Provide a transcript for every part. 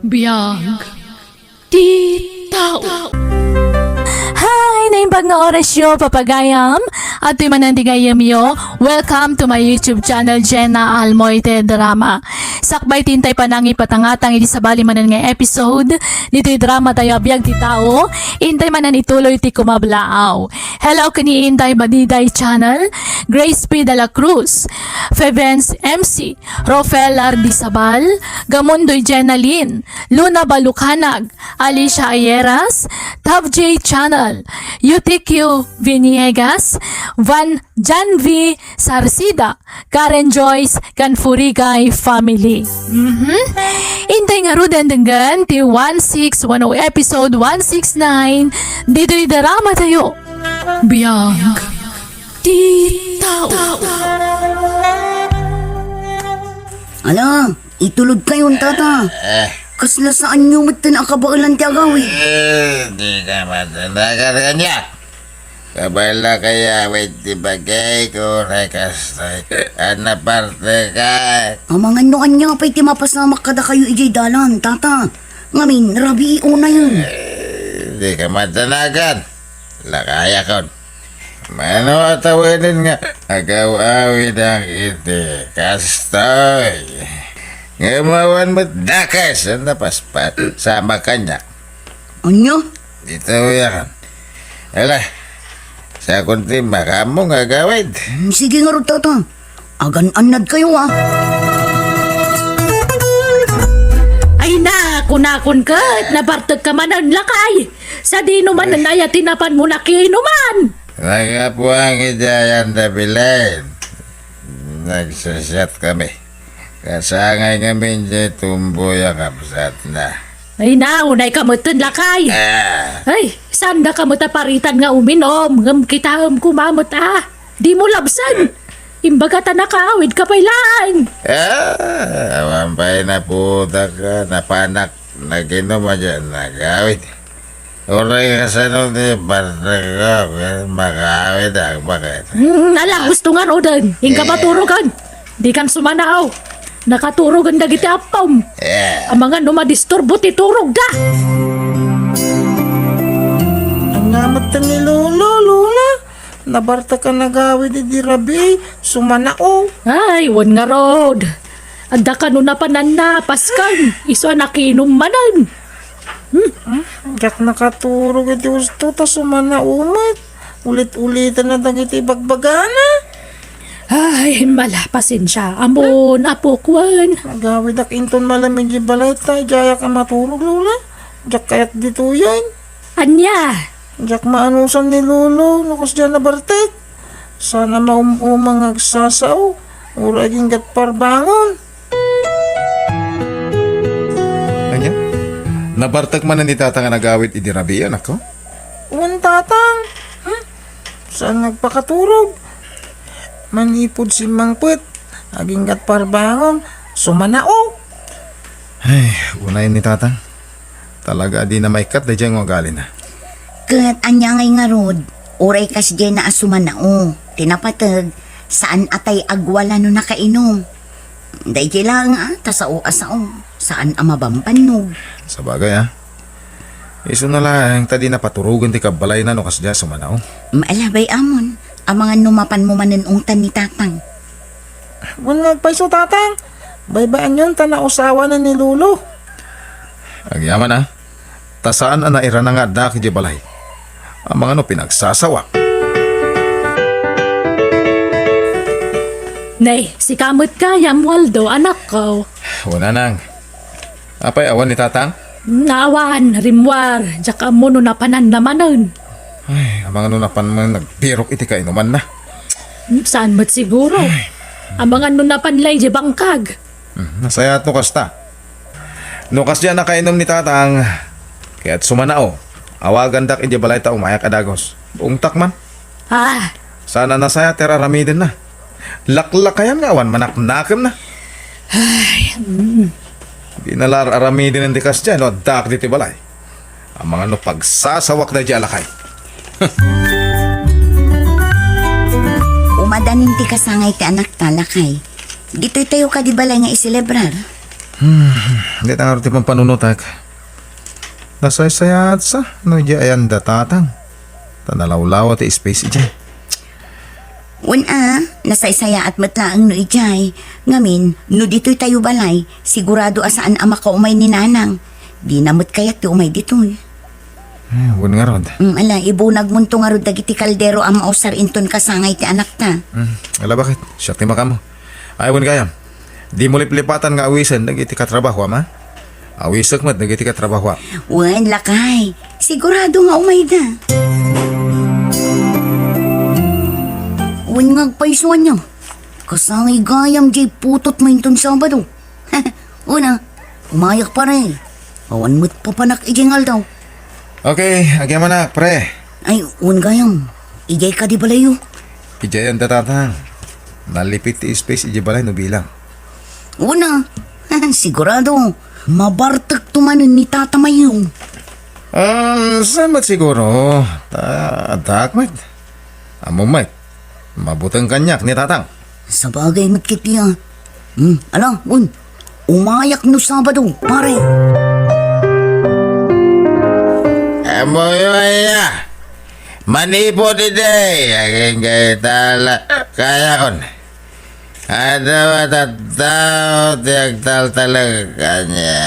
Biyag di tao. Hi! Naimbag nga oras yo, papagayam. At yung manandigayam yo, welcome to my YouTube channel, Jenna Almoite Drama. Sakbay tintay pa nang ipatangatang iti sabali manan nga episode. Dito yung drama tayo abiyag ti tao. Intay manan ituloy ti kumablaaw. Hello kani Intay Badiday Channel, Grace P. De La Cruz, Fevens MC, Rofel Ardisabal, Gamundoy Jenalyn, Luna Balukanag, Alicia Ayeras, Tav J Channel, UTQ Viniegas, Jan V. Sarsida, Karen Joyce, Kanfurigay Family. Intay nga ro denggan ti 1610 episode 169 dito yung drama tayo. Biyag di tao. Ala, itulog kayon tata. Kasla saan nyo matan akabailan ti agawi? Di ka matanakan kanya. Kabala kaya wait di bagay ko rekastay. Ana parte ka. Amangan no kanya pa'y timapasamak kada kayo ijay dalan, tata. Ngamin, rabi una yun. Di ka matanakan. Lakaya kon. Mano atawanin nga. Agaw-awin ang iti. Kastoy. Ngamawan mo dakas ang napaspat sama kanya. Anyo? Dito yan. Ala, sa kunti makamo nga gawid. Sige nga ro tata. Agan-anad kayo ah. Ay na, kunakon kat, nabartag ka man ang lakay. Sa di naman nanaya tinapan mo na kinuman. Nagapuang idayan na bilain. Nagsasat kami. Kasangay kami dyan tumboy ang kapsat na. Ay na, unay kamutan lakay. Ay, sanda kamuta paritan nga uminom. Ngam kita kumamot ah. Di mo labsan. Imbaga ta nakaawid ka pailaan. Wampay na puta ka, napanak, naginom dyan, nagawid. Uray ka sa nung di partner ka, makawid ang bakit. Ala, gusto nga ro din. Hingga maturugan. Di kan sumanaw. Nakaturugan na giti apam. Ang mga numadisturbo ti turog da. Ang namat ni Lola. Nabarta ka nagawid di rabi, sumanao. Ay, wan nga rod. Adda ka nun na panana, paskan. Iso nakinom manan. Jak nakaturog iti gusto ta sumanao mat. Ulit-ulitan na dagiti bagbagana. Ay, malapasin siya. Amon, apokwan. Nagawid ak inton malamin di balay tayo, jaya ka maturog Lola. Jak kayat dito yan. Anya? Jak maanusan ni Lolo, nukas dyan na bartek. Sana maumumang agsasaw. Uraging gatparbangon. Kanya? Nabartag man ni tata nga nagawit idirabi yan ako? Uwan tatang. Saan nagpakaturog? Manipod si Mangput. Aging gatparbangon. Sumanao. Ay, unay ni tata. Talaga di na may kat na dyan gali na. Kat anya ngay nga rod. Uray kas dyan na asumanao. Tinapatag. Saan atay agwala no nakainom? Day lang ah, tasao-asao. Saan amabampannog? Sa bagay ha. Iso na lang, tadi na paturugan ti kabalay na no kas dyan sumanaw. Maalabay amon. Ang mga numapan mo manunungtan ni tatang. Uwan nagpaiso tatang. Baybayan yun, tanausawa na ni Lolo. Agyaman ha. Tasaan na naira na nga daki di balay. Ang mga no pinagsasawa. Nay, si kamot ka, Yamwaldo, anak ko. Wala nang. Apay awan ni tatang? Nawan, rimwar, jaka mo no napanan namanon. Ay, ang mga no napan man nagbirok iti kainuman na. Saan mo't siguro? Ang mga no napanlay di bangkag. Nasaya at nukas ta. Nukas dyan nakainom ni tatang. Kaya't sumanao. Awagan dak iti balay ta umayak adagos. Buong takman. Ah, Sana nasaya teraramidin na. Laklakayan nga awan manaknakam na. Di nalar aramidin ang dikas dyan. No, dak diti balay. Ang mga no pagsasawak na dyan alakay. Umadanin ti kasangay ti anak talakay. Dito'y tayo ka di balay nga iselebrar. Hindi tangar ti pang panunutak. Nasaysayat sa no di ayan datatang. Tanalawlaw ti space ija. Una, nasaysaya at matlaang no ijay. Ngamin, no dito'y tayo balay, sigurado asaan ama ka umay ni nanang. Di namot kayat ti umay dito'y. Wan nga rod. Ala, ibunag mo nga ro dagiti kaldero ang mausar inton kasangay ti anak ta. Ala bakit? Siya ti makamo. Ay wan kaya. Di mo liplipatan nga awisan nagiti katrabaho ama. Awisak mat nagiti katrabaho. Wan, lakay. Sigurado nga umay da. Wan nga paisuan niyo. Kasangay gayam jay putot mo inton Sabado. Una, umayak pa rin. Awan mo't papanak ijeng daw. Okay, agyan mo na, pre. Ay, wan gayam. Ijay ka di balayo. Ijayan datatang. Nalipit ti space ija balay no bilang. Una, sigurado. Mabartak tumanon ni Tata Mayong. Samat siguro. Takmat. Amumay. Mabutang kanyak ni tatang. Sa bagay matkitiya. Ala, un. Umayak no Sabado, pare. Amoy manipo di day. Aking kay tala. Kaya kon. Ada matatao tiyag tal talaga kanya.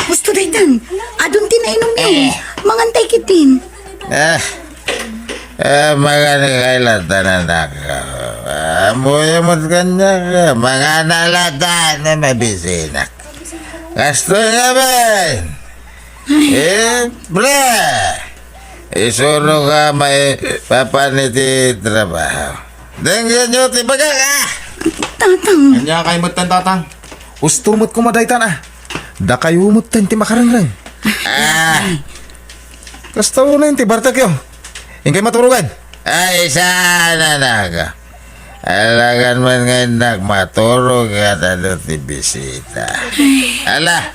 Gusto daytan. Adun tinainom niyo. Mangantay kitin. Mga nakailatan na nakaw. Amoy mo't kanya ka. Mga nalatan na mabisinak. Kasto nga ba? Pre! Isuro ka may papaniti trabaho. Denggan nyo, tibaga ka! Tatang. Kanya kay mutan tatang. Gusto mo't kumadaytan ah. Da kayo mutan ti makarangrang. Kasta na yung ti bartak yo. Ingkay maturugan. Ay, sana na ka. Alagan man ngayon nagmaturog at ano ti bisita. Ala,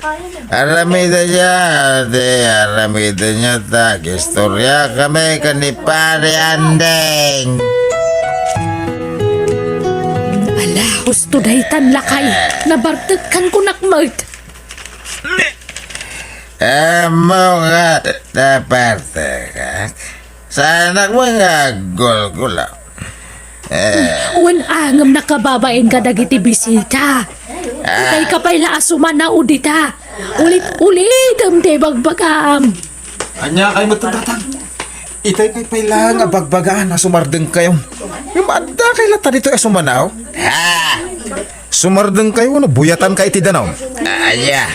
aramida niya, aramida niya ta. Istorya kami kanipari andeng. Ala, gusto daytan lakay. Nabartakan ko nakmart. Amo nga naparte ka. Sana mga gol-gula. Wan angam nakababain ka dagiti bisita. Kay kapay la asuman na udita. Ulit-ulit ang bagbagam. Anya kay mutan tatang. Itay kay pailang abagbagaan na sumardeng kayo. Yung adda kay lata dito ay sumanaw. Sumardeng kayo na buyatan kay tidanaw. Anya.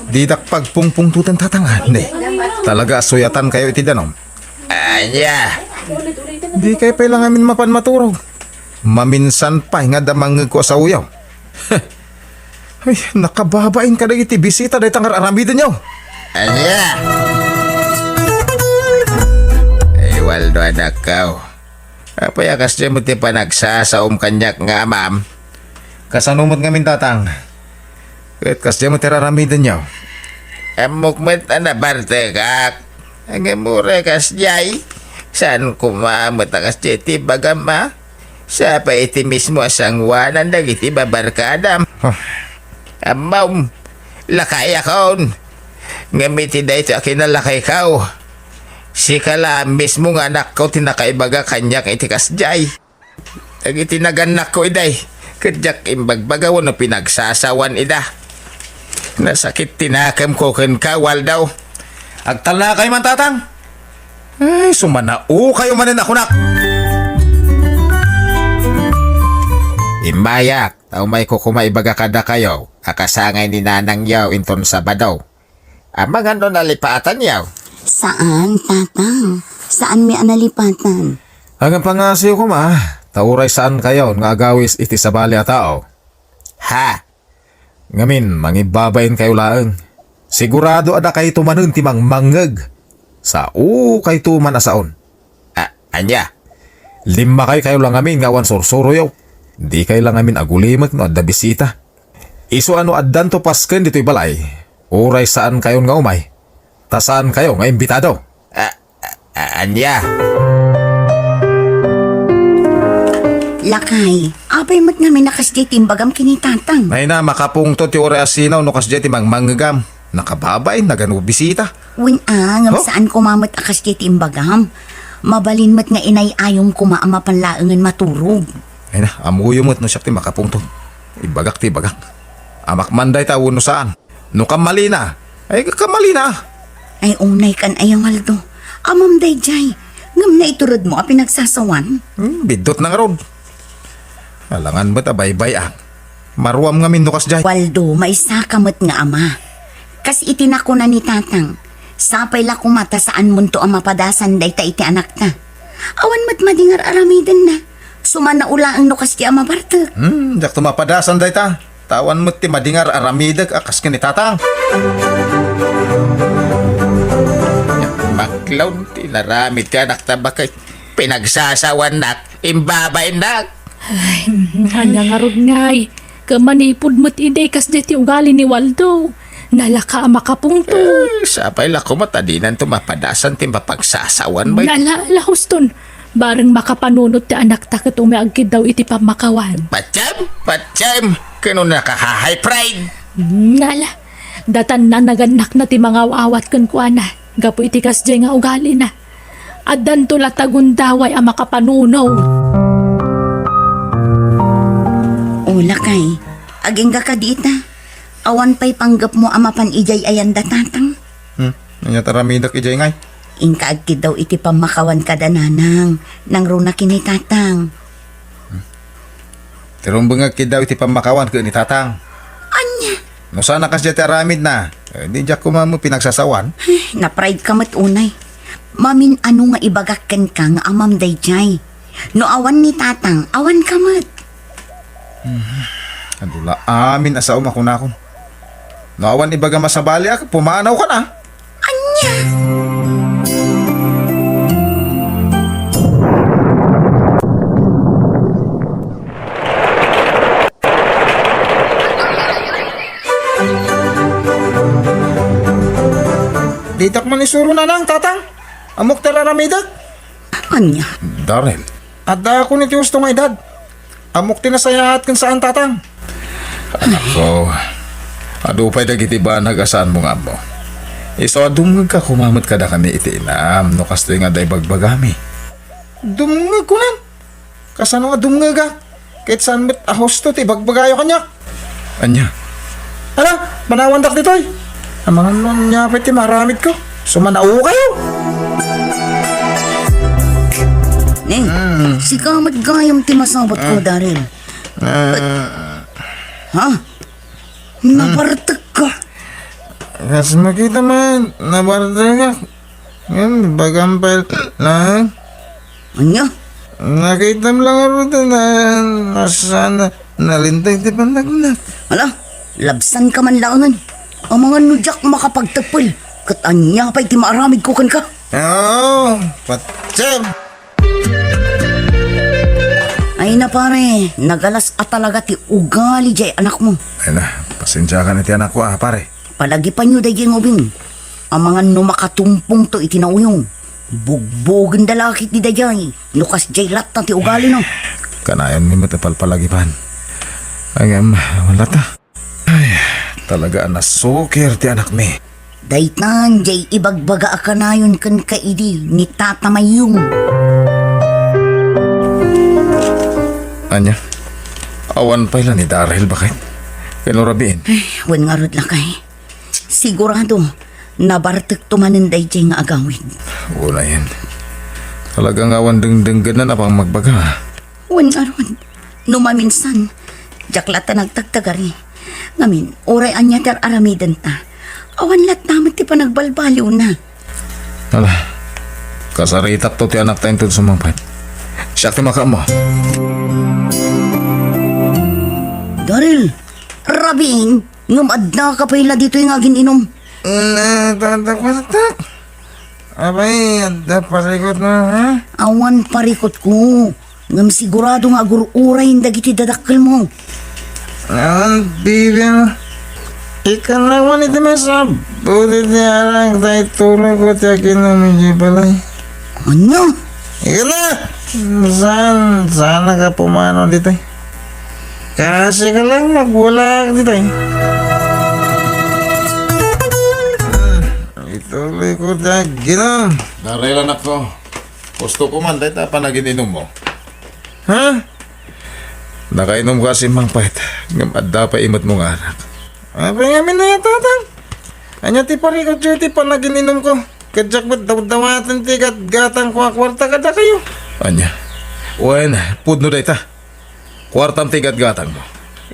Didak pagpungpungtutan tatangan eh. Talaga suyatan kayo itidanaw. Anya. Di kay pailang amin mapan maturog. Maminsan pa nga damang ko sa uyaw. Ay, nakababain ka na iti bisita dahil tangar aramidin nyo. Anya. Ay, waldo anak ka. Apayakas dyan mo ti pa nagsasaom kanyak nga ma'am. Kasanumot ngamin tatang. Kahit kasya mo tiraramidin nyo. Amukmet na barte kak. Ang mure kas jay. Saan kumamot akas jeti bagama? Sa pa iti mismo asang wanan dagiti babarkadam. Amaw, lakay akon. Ngamiti da ito akinalakay kao. Si kala mismo nga anak ko tinakaibaga kanyak iti kasjay. Dagiti naganak ko iday. Kadyak imbagbagaw no pinagsasawan ida. Nasakit tinakam ko kan kawal daw. Agtala kayo man tatang. Ay, sumanao kayo manin ako nak. Imbayak, tao may kukumaibaga kada kayo. Akasangay ni nanang yaw inton Sabado. Amang ano nalipatan yaw. Saan, Tatang? Saan may analipatan? Hanggang pangasiyo ko ma. Tauray saan kayo nga agawis iti sabali a tao. Ha? Ngamin, mangibabayin kayo laeng. Sigurado ada kayo tumanon timang mangeg. Sa kay tuman asaon. Anya? 5 kayo lang amin ngawan sursuro yaw. Di kayo lang amin agulimak no adda bisita. Iso ano addan to pasken dito'y balay. Uray saan kayo nga umay. Ta saan kayo nga imbitado. Anya? Lakay, apay mat namin nakas di timbagam kinitatang. Ay na, makapungtot yung oras sinaw no kasdya timang manggagam. Nakababay, nagano bisita. Ngam Oh? saan kumamat akas di timbagam. Mabalin mat nga inay ayong kumaama panlaangan maturog. Ay na, amuyo mo't no siya ti makapungtot. Ibagak ti bagak. Amak manday tawo no saan. No kamali na. Ay kamali na. Ay unay kan ayang Aldo. Amam day jay. Ngam na iturod mo a pinagsasawan. Bidot na nga ron. Alangan mo't abay-bay Maruam nga min no kasdya. Waldo, may sakamat nga ama. Kas itinako na ni tatang. Sapay la kumata saan munto ang mapadasan day ta iti anak na. Awan mat madingar aramidan na. Sumana ula ang nukas ti ama bartek. Jak tumapadasan day ta. Tawan mo't ti madingar aramidag akas kinitatang. Baklaw, tinaramid ka nak tabakay. Pinagsasawan nak, imbabay nak. Hanya nga rod ngay. Kamanipod mo't inday kas di ti ugali ni Waldo. Nalaka ang makapungtot. Sapay la kumatadinan tumapadasan ti mapagsasawan bay. Nalala huston. Barang makapanunot ti anak ta kat umiagkid daw iti pamakawan. Patsyam, kano nakahahay pride. Nala. Datan na naganak na ti mga awat kan kuana. Gapo iti kas di nga ugali na. At danto latagundaway ang makapanunaw. O lakay, aging ka dita. Awan pa'y panggap mo ama pan ijay ayan da tatang. Anya taramidag ijay ngay. Inkaagkid daw iti pamakawan kada nanang. Nang runa kini tatang. Tirumbangag kidaw iti pamakawan ko ni tatang. Anya, No sana kasdya ti aramid na. Di jak kumamu pinagsasawan. na-pride ka mat unay. Mamin ano nga ibagakken ka nga amam day jay. No awan ni tatang, awan ka mat. Adula amin asaw makunakon. No awan ibaga masabali pumanaw ka na. Anya! Ditak man isuro na lang, tatang. Amok tararamidag. Anya? Darrell. At ako ni gusto nga edad. Amok tinasayahat kan saan, tatang. Anak ko. Adupay dagiti ba nagasaan mo nga mo. Iso adumag ka kumamat ka da kami iti inam. No kasto nga day bagbagami. Dumngag ko lang. Kasano nga dumngag ka? Kahit saan mo't ahosto ti bagbagayo kanya. Anya. Ala, manawandak ditoy. Ang mga nanyapit ti maramit ko. Sumanao kayo. Si kamat gayam ti masabot ko, Daryl. Ha? Nabartek ka. Kas makita man, nabarda ka. Yan, bagampal lang. Anya? Nakita mo lang ako na nasana nalintay ti panagnak. Ala, labsan ka man launan. Ang mga nudyak makapagtagpal. Kat anya pa'y ti maaramid ko kan ka. Oo, patsyam. Ay na pare, nagalas at talaga ti ugali jay anak mo. Ay na, pasensya ka na ti anak ko pare. Palagi pa nyo dayang ubing. Ang mga numakatumpong to itinauyong. Bugbogan dalakit ni dayay. Lukas jay lat na ti ugali no. Kanayan mi matapal palagipan. Ay wala ta. Ay, talaga nasukir ti anak mi. Daytan jay ibagbaga akanayon kan kaidi ni Tata Mayong. Anya, awan pa ilan ni Darrell bakit? Kano rabiin? Wan nga rod lakay. Sigurado, nabartek tumaninday jay nga agawin. Una yan. Talagang awan dengdenggan na pang magbaga. Wan nga rod. Numaminsan, jaklata nagtagtagari. Ngamin, oray anya ter aramidan ta. Awan lat naman ti panagbalbaliw na. Hala, kasaritak to ti anak tayong tun sumampay. Siya ti maka mo. Daryl, rabing, ngumadna ka pa ila dito yung agin inom. Tatak. Abay, ada parikot na, ha? Awan parikot ko. Ngam sigurado nga agururay dagiti dadakkel mo. Bibi mo. Ikan naman ito masab. Buti niya lang tayo tulog ko tiya kinumin balay. Ano? Ikan na! Saan ka pumano dito eh? Kasi ka lang magwala dito eh. Ituloy ko na ginom. Narailan ako. Gusto ko man, dahil pa nagininom mo. Ha? Nakainom ka si Mang Pait. Ngamad pa imot mo nga anak. Apa nga minaya tatang? Anya ti pari ko ti pa nagininom ko. Kadyak ba't dawatan ti gatang kwa kwarta kada kayo? Anya. Uwan, pudno dahi ta. Kwartam tigat gatang mo.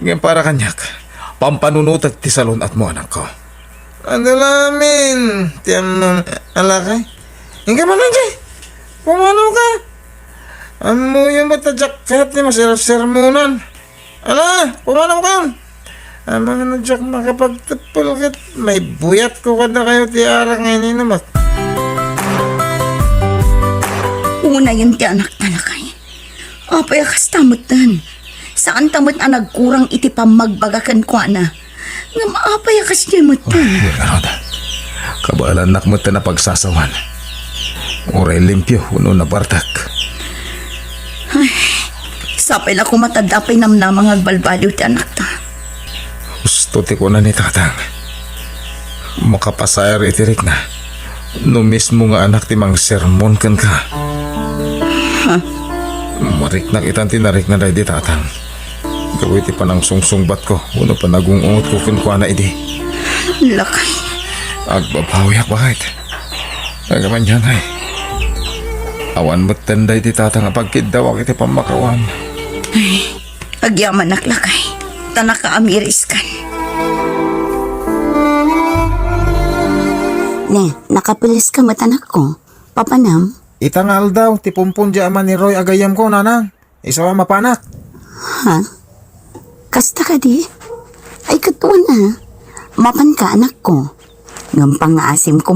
Ngayon para kanyak. Pampanunot at tisalon at mo anak ko. Ano lamin? Tiyam nun. Alakay. Hinga man lang jay. Pumano ka? Amo yung matadyak kahit ni masirap-sermonan. Ala, pumano ka yun? Ang mga nadyak makapagtapal kat may buyat ko kada kayo ti arak ngayon inamak. Una yun ti anak talakay. Apay akas tamot dan. Saan tamot na nagkurang iti pamagbagakan ko na. Nga maapay akas niya mo dan. Karoda. Kabalan nak mo na pagsasawan. Uray limpyo, uno na bartak. Sapay na kumatadapay namnamang agbalbaliw ti anak ta. Gusto ti ko na ni tatang. Makapasayar itirik na. No mismo nga anak ti mang sermon kan ka. Marik na kitang tinarik na di tatang. Gawin ti panang sungsungbat ko. Uno pa nagungungot ko kun na idi. Lakay. Agbabawiyak bakit? Nagaman yan ay. Awan mo't tanday ti tatang pagkidawak iti pamakawan. Agyaman naklakay. Tanaka amiris kan. Ne, nakapilis ka matanak ko. Papanam? Itangal daw, ti pumpun di aman ni Roy agayam ko, nanang. Isawa mapanak. Ha? Kasta ka di? Ay katuan Mapan ka anak ko. Ngampang nga asim ko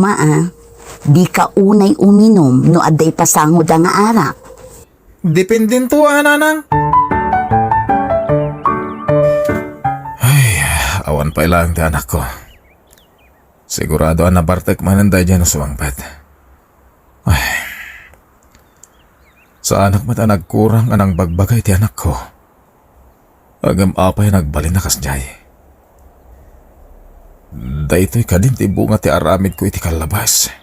Di ka unay uminom no aday pasangod ang arak. Dependin to, nanang. Awan pa ilang ti anak ko. Sigurado na bartek mananday dyan sa Mangpet. Ay. Sa anak mata nagkurang anang bagbagay ti anak ko. Agam apay nagbalin na kasjay. Daytoy kadin ti bunga ti aramid ko iti kalabas.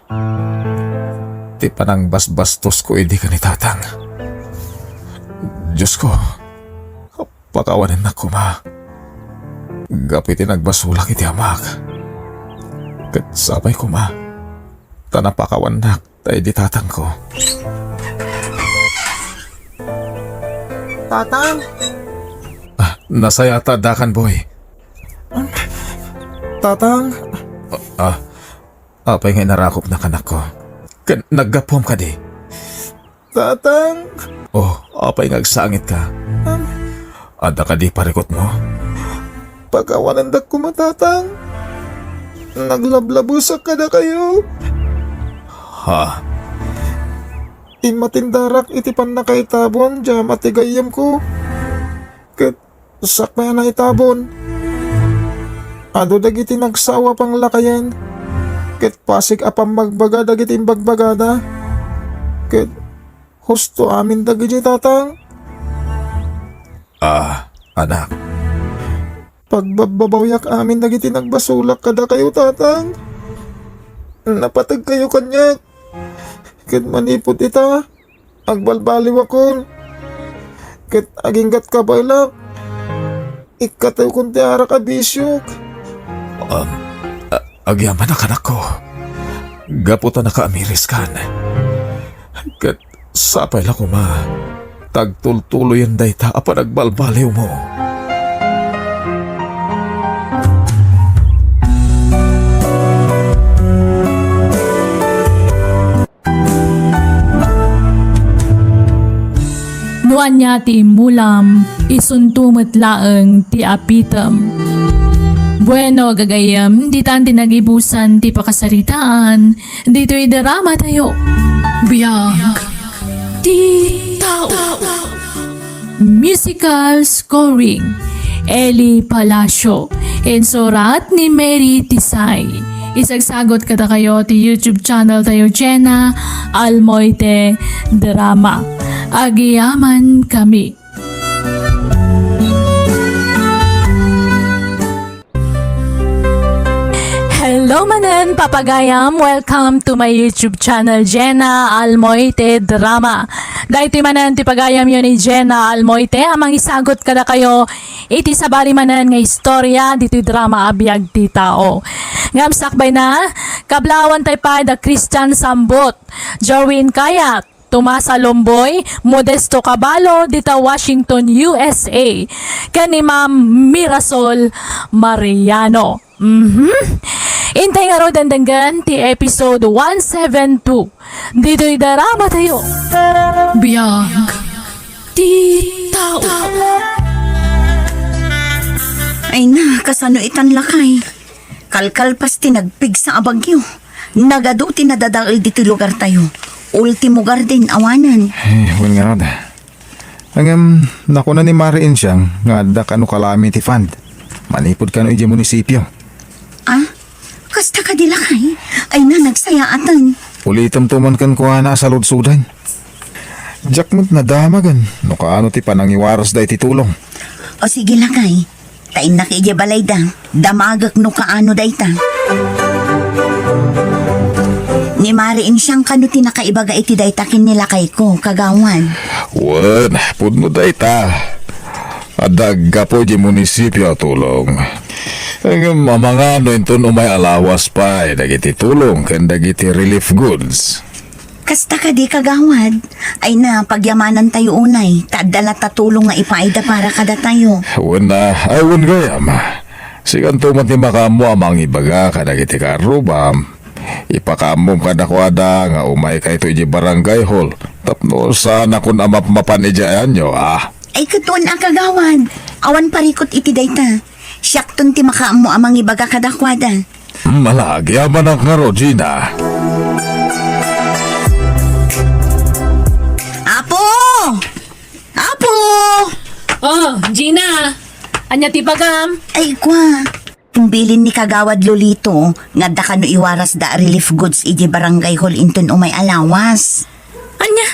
Ti panang basbastos ko iti kanitatang. Diyos ko, pakawanin na ko ma. Gapiti nagbasulak iti amak. Kat sabay ko ma. Tanapakawan nak tayo di tatang ko. Tatang? Nasayata dakan boy. Tatang? Apay nga narakop na kanak ko. Naggapom ka di. Tatang? Oh, apay ngagsangit ka. Ada ka di parikot mo. Pagkawanandak ko matatang. Naglablabusak ka na kayo. Ha? Imatindarak iti pan na kay tabon, dyan matigayam ko. Kat sakmaya na itabon. Ado dagiti nagsawa pang lakayan. Kat pasig apang magbaga dagiti imbagbagada. Kat husto amin dagiti tatang. Anak. Pagbababayak amin dagiti nagbasulak kada kayo tatang. Napatag kayo kanyak. Kat manipot ita. Agbalbaliw akon. Kat aginggat kabaylak. Ikataw kong tiara ka bisyok. Agyaman na kanak ko. Gaputa na kaamiris kan. Kat sapay lang ko ma. Tagtultuloy ang dayta apa nagbalbaliw mo. Nuan niya ti mulam, isuntumot laeng ti apitam. Bueno, gagayam, di tan tinagibusan ti pakasaritaan, dito'y drama tayo. Biyag, ti tao. Musical scoring, Eli Palacio, insurat ni Mary Tisay. Isagsagot kada kayo ti YouTube channel tayo Jenna Almoite Drama. Agiyaman kami. Hello manan, papagayam! Welcome to my YouTube channel, Jenna Almoite Drama. Dahil manan, ti pagayam yun ni Jenna Almoite, amang isagot kada kayo, iti sabali manan nga istorya, dito drama abiyag ti tao. Ngam sakbay na, kablawan tayo pa da Christian Sambot, Jarwin Kayat, Tomasa Lomboy, Modesto Cabalo, dita Washington, USA. Kani Ma'am Mirasol Mariano. Intay nga ro dandangan ti episode 172. Dito'y darama tayo. Biyag ti tao. Ay na, kasano itan lakay. Kalkalpas tinagpig sa abagyo. Nagado tinadadaal dito lugar tayo. Ultimo garden awanan. Wan nga ron. Hanggang nakuna ni Mariin siyang nga da kano calamity fund. Manipod kano iji munisipyo. Ah, kasta ka di lakay. Ay na, nagsayaatan. Ulitam tuman kan kuha na sa lodsudan. Jakmut na damagan. No kaano ti panangiwaras da iti tulong. O sige lakay. Tain na kaya balay da. Damagak no kaano da ita. Ni Mariin siyang kano tinakaibaga iti daytakin nila kay ko, kagawan. Wan, pudno da ita. Adagga po di munisipyo tulong. Ang mga ano inton umay alawas pa, dagiti tulong, kan dagiti relief goods. Kasta ka di kagawad. Ay na, pagyamanan tayo unay. Tadala tatulong nga ipaida para kada tayo. Wan na, ay wan gayam. Sigan tuman ti makamo amang ibaga kadagiti karubam. Ipakamom kadakwada nga umay kay to iji barangay hall. Tapno sana kun amap mapanidyayan nyo, Ay katuan ang kagawad. Awan parikot iti dayta. Siyakton ti makaamo amang ibaga kadakwada. Malagi aman ang nga Regina. Apo! Apo! Oh, Gina! Anya ti bagam? Ay kwa. Bilin ni kagawad Lolito nga da kano iwaras da relief goods iji barangay hall inton umay alawas. Anya?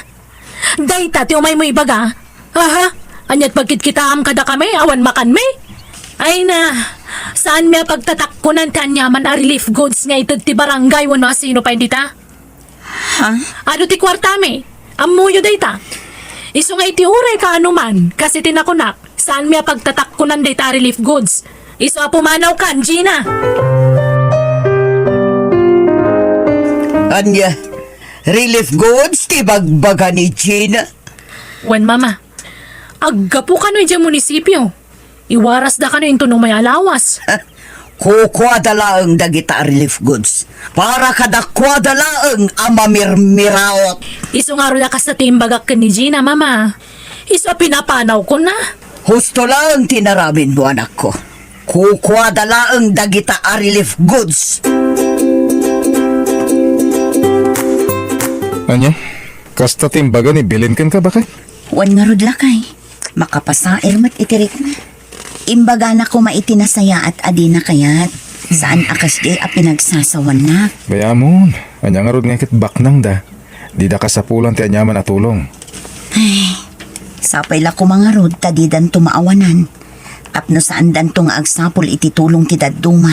Dayta ti umay mo ibaga? Aha? Anya't pagkit kita am kada kami, awan makan me? Ay na, saan may pagtatakkunan kanyaman a relief goods nga itod ti barangay wano asino pa hindi ta? Ha? Ano ti kwarta me? Amuyo dayta. Iso nga iti uray ka anuman, kasi tinakunak, saan may pagtatakkunan dayta relief goods? Iso apumanaw kan, Gina. Anya, relief goods ti bagbaga ni Gina. Wen mama, aggapo ka no dyan munisipyo. Iwaras da ka no yung tunong may alawas. Kukwada laang dagita relief goods. Para kadakwada laang amamirmiraot. Iso nga rin ka sa timbagak ka ni Gina, mama. Iso pinapanaw ko na. Husto lang tinaramin mo anak ko. Kukwada laang dagita relief goods. Anya? Kasta timbaga ni bilin kan ka ba kay? Wan nga rod lakay. Makapasair mat itirik na. Imbaga na ko maitinasaya at adi na kayat. Saan akas di a pinagsasawan na. Bayamon, anya nga rod nga kit baknang da. Di da kasapulan ti anyaman at tulong. Ay, sapay la ko mga rod tadidan tumaawanan. Tapno saan dan to nga agsapol iti tulong ti daduma.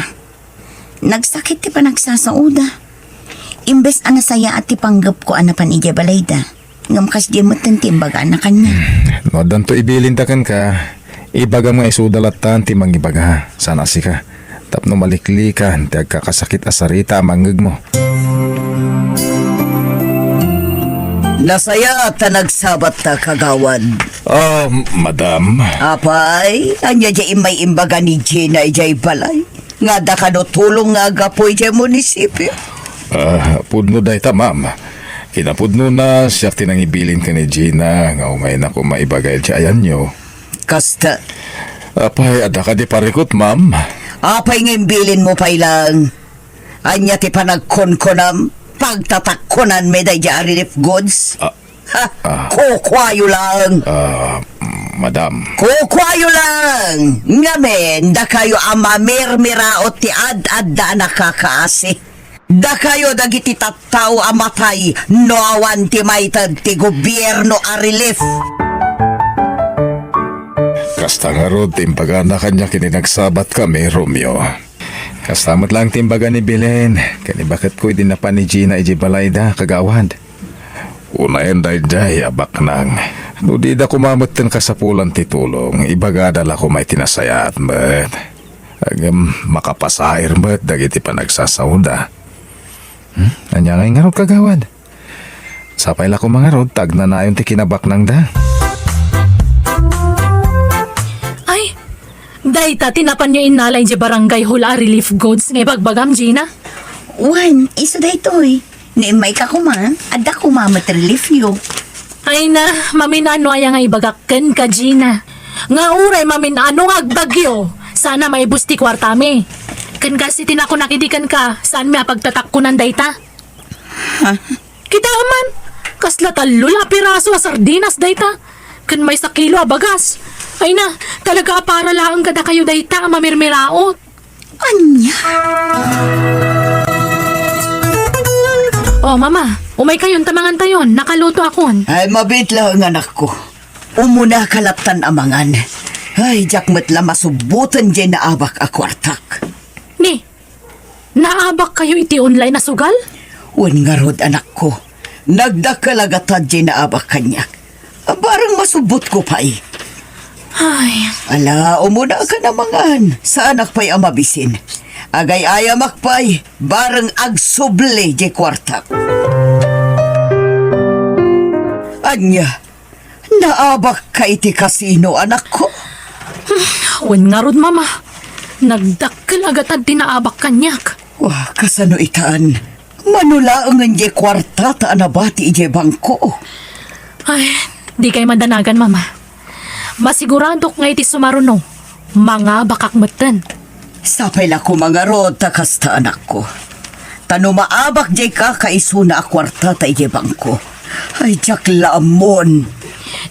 Nagsakit ti panagsasauda. Imbes anasaya at ti panggap ko anapan ija balayda. Ngam kas di mo ti imbaga na kanya. No, danto ibilin takan ka. Ibaga mga isudalatan ti mangibaga. Sana si ka. Tapno maliklikan ti agkakasakit asarita manggag mo. Nasaya ta nagsabat ta kagawad. Madam. Apay, anya di imay imbaga ni Gina ijay balay. Nga da ka no tulong nga agapoy ijay munisipyo. Pudno day ta, ma'am. Kinapudno na siya tinangibilin ka ni Gina. Nga umay na ko maibagay di ayan nyo. Kasta, Apay, ada ka di parikot, ma'am. apay ngimbilin mo pay lang. Anya ti panagkonkonam, pagtatakkonan me day di relief goods. Kukwayo lang. Madam. Kukwayo lang. Ngamen, da kayo amamirmiraot ti ad-ad da nakakaasi. Da kayo dagiti tattao amatay no awan ti maytad ti gobyerno a relief. Kasta nga rod, timbaga na kanya kininagsabat kami, Romeo. Kastamat lang timbaga ni Belen, kani bakit ko din na pa ni Gina iji balayda, kagawad. Unayan day abak nang. No di da kumamot ka sa pulang titulong, ibagadala ko may tinasayat, bet. Agam makapasair, bet, dagiti pa nagsasawda. Anya nga rod, kagawad. Sapay la ko mga rod, tag na nayon ti kinabak nang da. Ay, dayta tinapan nyo inalay di barangay hula relief goods ngay bagbagam, Gina. Wan, isa daytoy. Ni may kakuma, adda kumamat relief yo. Ay na, maminano ay nga ibagakken ka, Gina. Nga uray maminano nga agbagyo. Sana may busti kwartami. Kan kasi tinako nakidikan ka, saan may pagtatakkunan dayta? Kita man, kasla talula piraso a sardinas dayta. Kan may sa kilo a bagas. Ay na, talaga para lang kada kayo dayta mamirmiraot. Anya? Oh, mama, umay kayon tamangan tayon, nakaluto akon. Ay mabit lang anak ko. Umuna kalaptan amangan. Ay jakmet la masubutan dyan na abak a kwartak. Ni, naabak kayo iti online na sugal? Wan nga rod anak ko. Nagdakalagatan dyan na abak kanyak. Barang masubot ko pa eh. Ay, Ala, umuna ka namangan. Sa anak pa'y amabisin. Agay ayamak pa'y barang agsuble di kwartak. Anya, naabak ka iti kasino anak ko. wen nga rod, mama. Nagdakkel agatad tinaabak kanyak. Wah, kasano itaan. Manulaangan di kwarta ta anabati ije bangko. Ay, di kay madanagan, mama. Masiguradok nga iti sumaruno. Mga bakakmeten. Sapay la ko mga rod takasta anak ko. Tano maabak di ka kaisuna a kwarta ta ije bangko. Ay, jak lamon.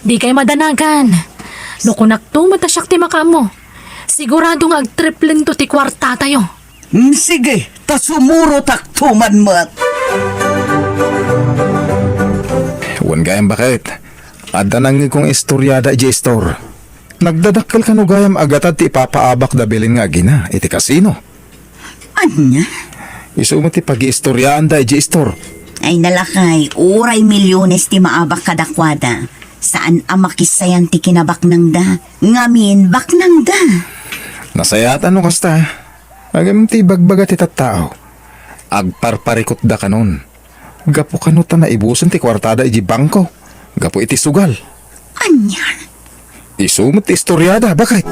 Di kay madanagan. No kunak to matasyak ti makamo. Sigurado nga agtriplen to ti kwarta tayo. Sige, tasumuro taktuman mat. Wan gayam bakit? Adda nang kong istoryada iji store. Nagdadakkel ka no gayam agatad ti ipapaabak da bilin nga gina, iti kasino. Anya? Iso mo ti pag-istoryaan da iji store. Ay nalakay, uray milyones ti maabak kadakwada. Saan amakisayan ti kinabak nang da? Ngamin, bak nang da. Nasayatan no kasta. Agam ti bagbaga ti tattao. Agparparikot da kanon. Gapo kanuta na ibuson ti kwartada iji bangko. Gapo iti sugal. Anya? Isumot ti istoryada, bakit?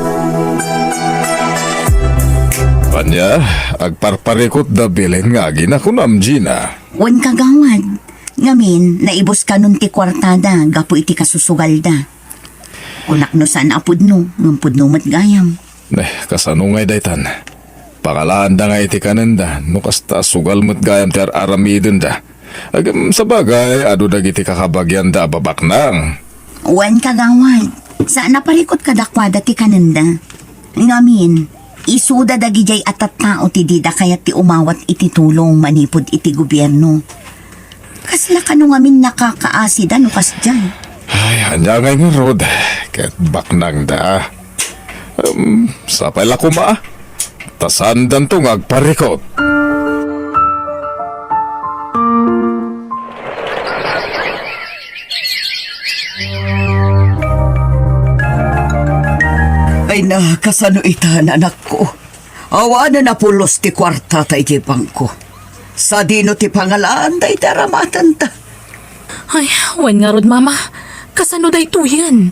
Kanya, agparparikot da bilin nga ginakunam, Gina. Wan kagawad. Ngamin, naibos ka nun ti kwartada, gapo iti kasusugal da. Kunak no saan apudno, ngampudno matgayam. Kasano ngay daytan. Pakalaan da nga iti kananda, no kasta sugal mo't gayam ti aramidin da. Agam sa bagay, ado dagiti kakabagyan da babak nang. Wan kagawad. Saan naparikot kadakwada ti kananda? Ngamin, isuda dagijay atat tao ti dida kaya ti umawat iti tulong manipod iti gobyerno. Kasla ka no ngamin nakakaasida no kasdyan. Ay, hanya ngay nga rod. Ket baknang da. Sapay la kuma. Tasandan to ngagparikot. Ay na, kasano itaan anak ko. Awa na napulos ti kwarta ta ije bangko. Sa dino ti pangalaan day daramatan ta. Ay, wen nga rod, mama. Kasano day to yan?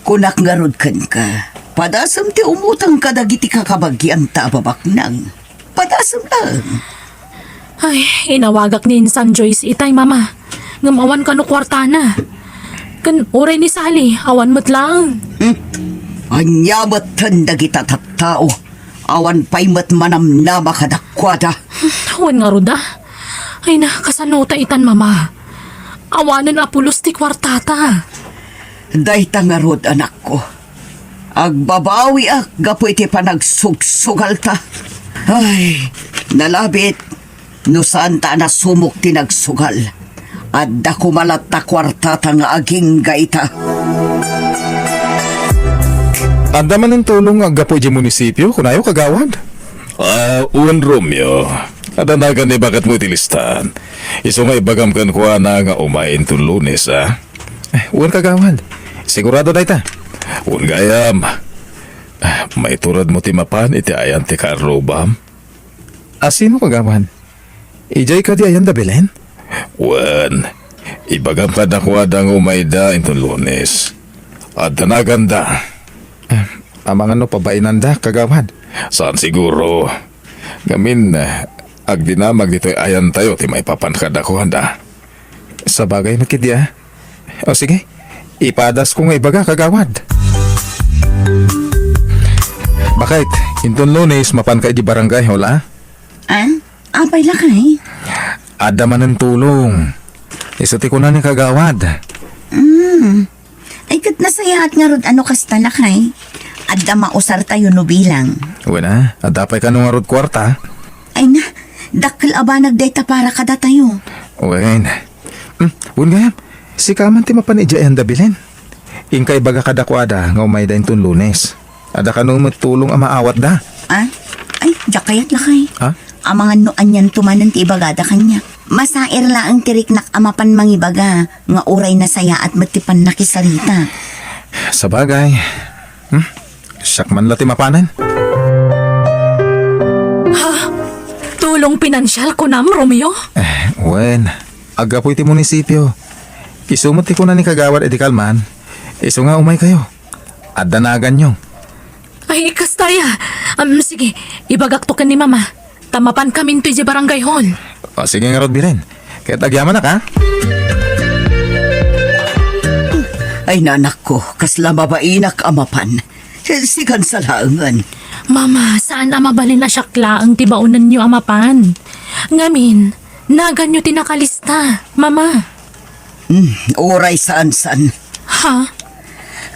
Kunak nga rod kan ka. Padasam ti umutang kadagiti kakabagyan ta babaknang. Padasam lang. Ay, inawagak ni Insan Joyce itay, mama. Ngamawan ka no kwarta na. Kan oray ni Sally, awan mo't lang. Anyamat tanda kita tattao. Awan pa'y mat manam na makadakwada. Wen nga rod, Ay na, kasano ta itan, mama. Awanan apulos ti kwartata. Day tangarod anak ko. Agbabawi gapo iti panagsugsugal ta. Ay, nalabit. No saan ta na sumok tinagsugal. At dako malat ta kwarta ta nga aging gaita. Anda man ng tulong ang gapo di munisipyo kung ayaw kagawad. Uwan Romeo, adanagan ni bakit mo itilistan. Iso nga ibagam kan kuha na nga umain tun Lunes, Uwan kagawad. Sigurado na ita. Uwan gayam. May turad mo timapan iti ayan ti karobam. Asino kagawad? Ijay ka di ayan da Belen? Uwan, ibagam ka na kuha na nga umayda intun Lunes. Adanagan da. Amang ano pabainan da kagawad? Saan siguro? Gamin, agdinamag dito'y ayan tayo ti may papankad ako handa. Sa bagay makidya. O sige, ipadas ko nga ibaga kagawad. Bakit? Intun Lunes mapan ka di barangay hola? Apay lakay. Ada man ng tulong. Isuti ko na ni kagawad. Ay kat nasayahat nga rod ano kasta lakay. Adda mausar tayo no bilang. Wala, adapay ka nung arod kwarta. Ay na, dakkel aba nagdeta para kada tayo. Uwain. Nga, si kaman ti mapanidya yan da Belen. Ingkay baga kadakwada nga umay da intun Lunes. Ada ka nung matulong ang maawat da. Ay, jakayat lakay. Ha? Amangan no anyan tumanan ti ibagada kanya. Masair la ang tiriknak amapan mangibaga nga uray na saya at matipan nakisarita. Sa bagay. Siyak man lati mapanan. Tulong pinansyal ko nam, Romeo. Wen, aga po iti munisipyo. Isumot ti ko na ni kagawad iti kalman. Iso nga umay kayo. At danagan nyo. Ay, kastaya. Sige, ibagaktokan ni Mama. Tamapan kami ito di barangay hall. O sige nga rod Bilen. Kaya tagyaman na ka. Ay nanak ko, kasla mabainak amapan. Sikan sa laangan. Mama, saan amabalin na syakla ang tibaunan niyo amapan? Ngamin, nagan niyo tinakalista, Mama. Oray saan-san. Ha?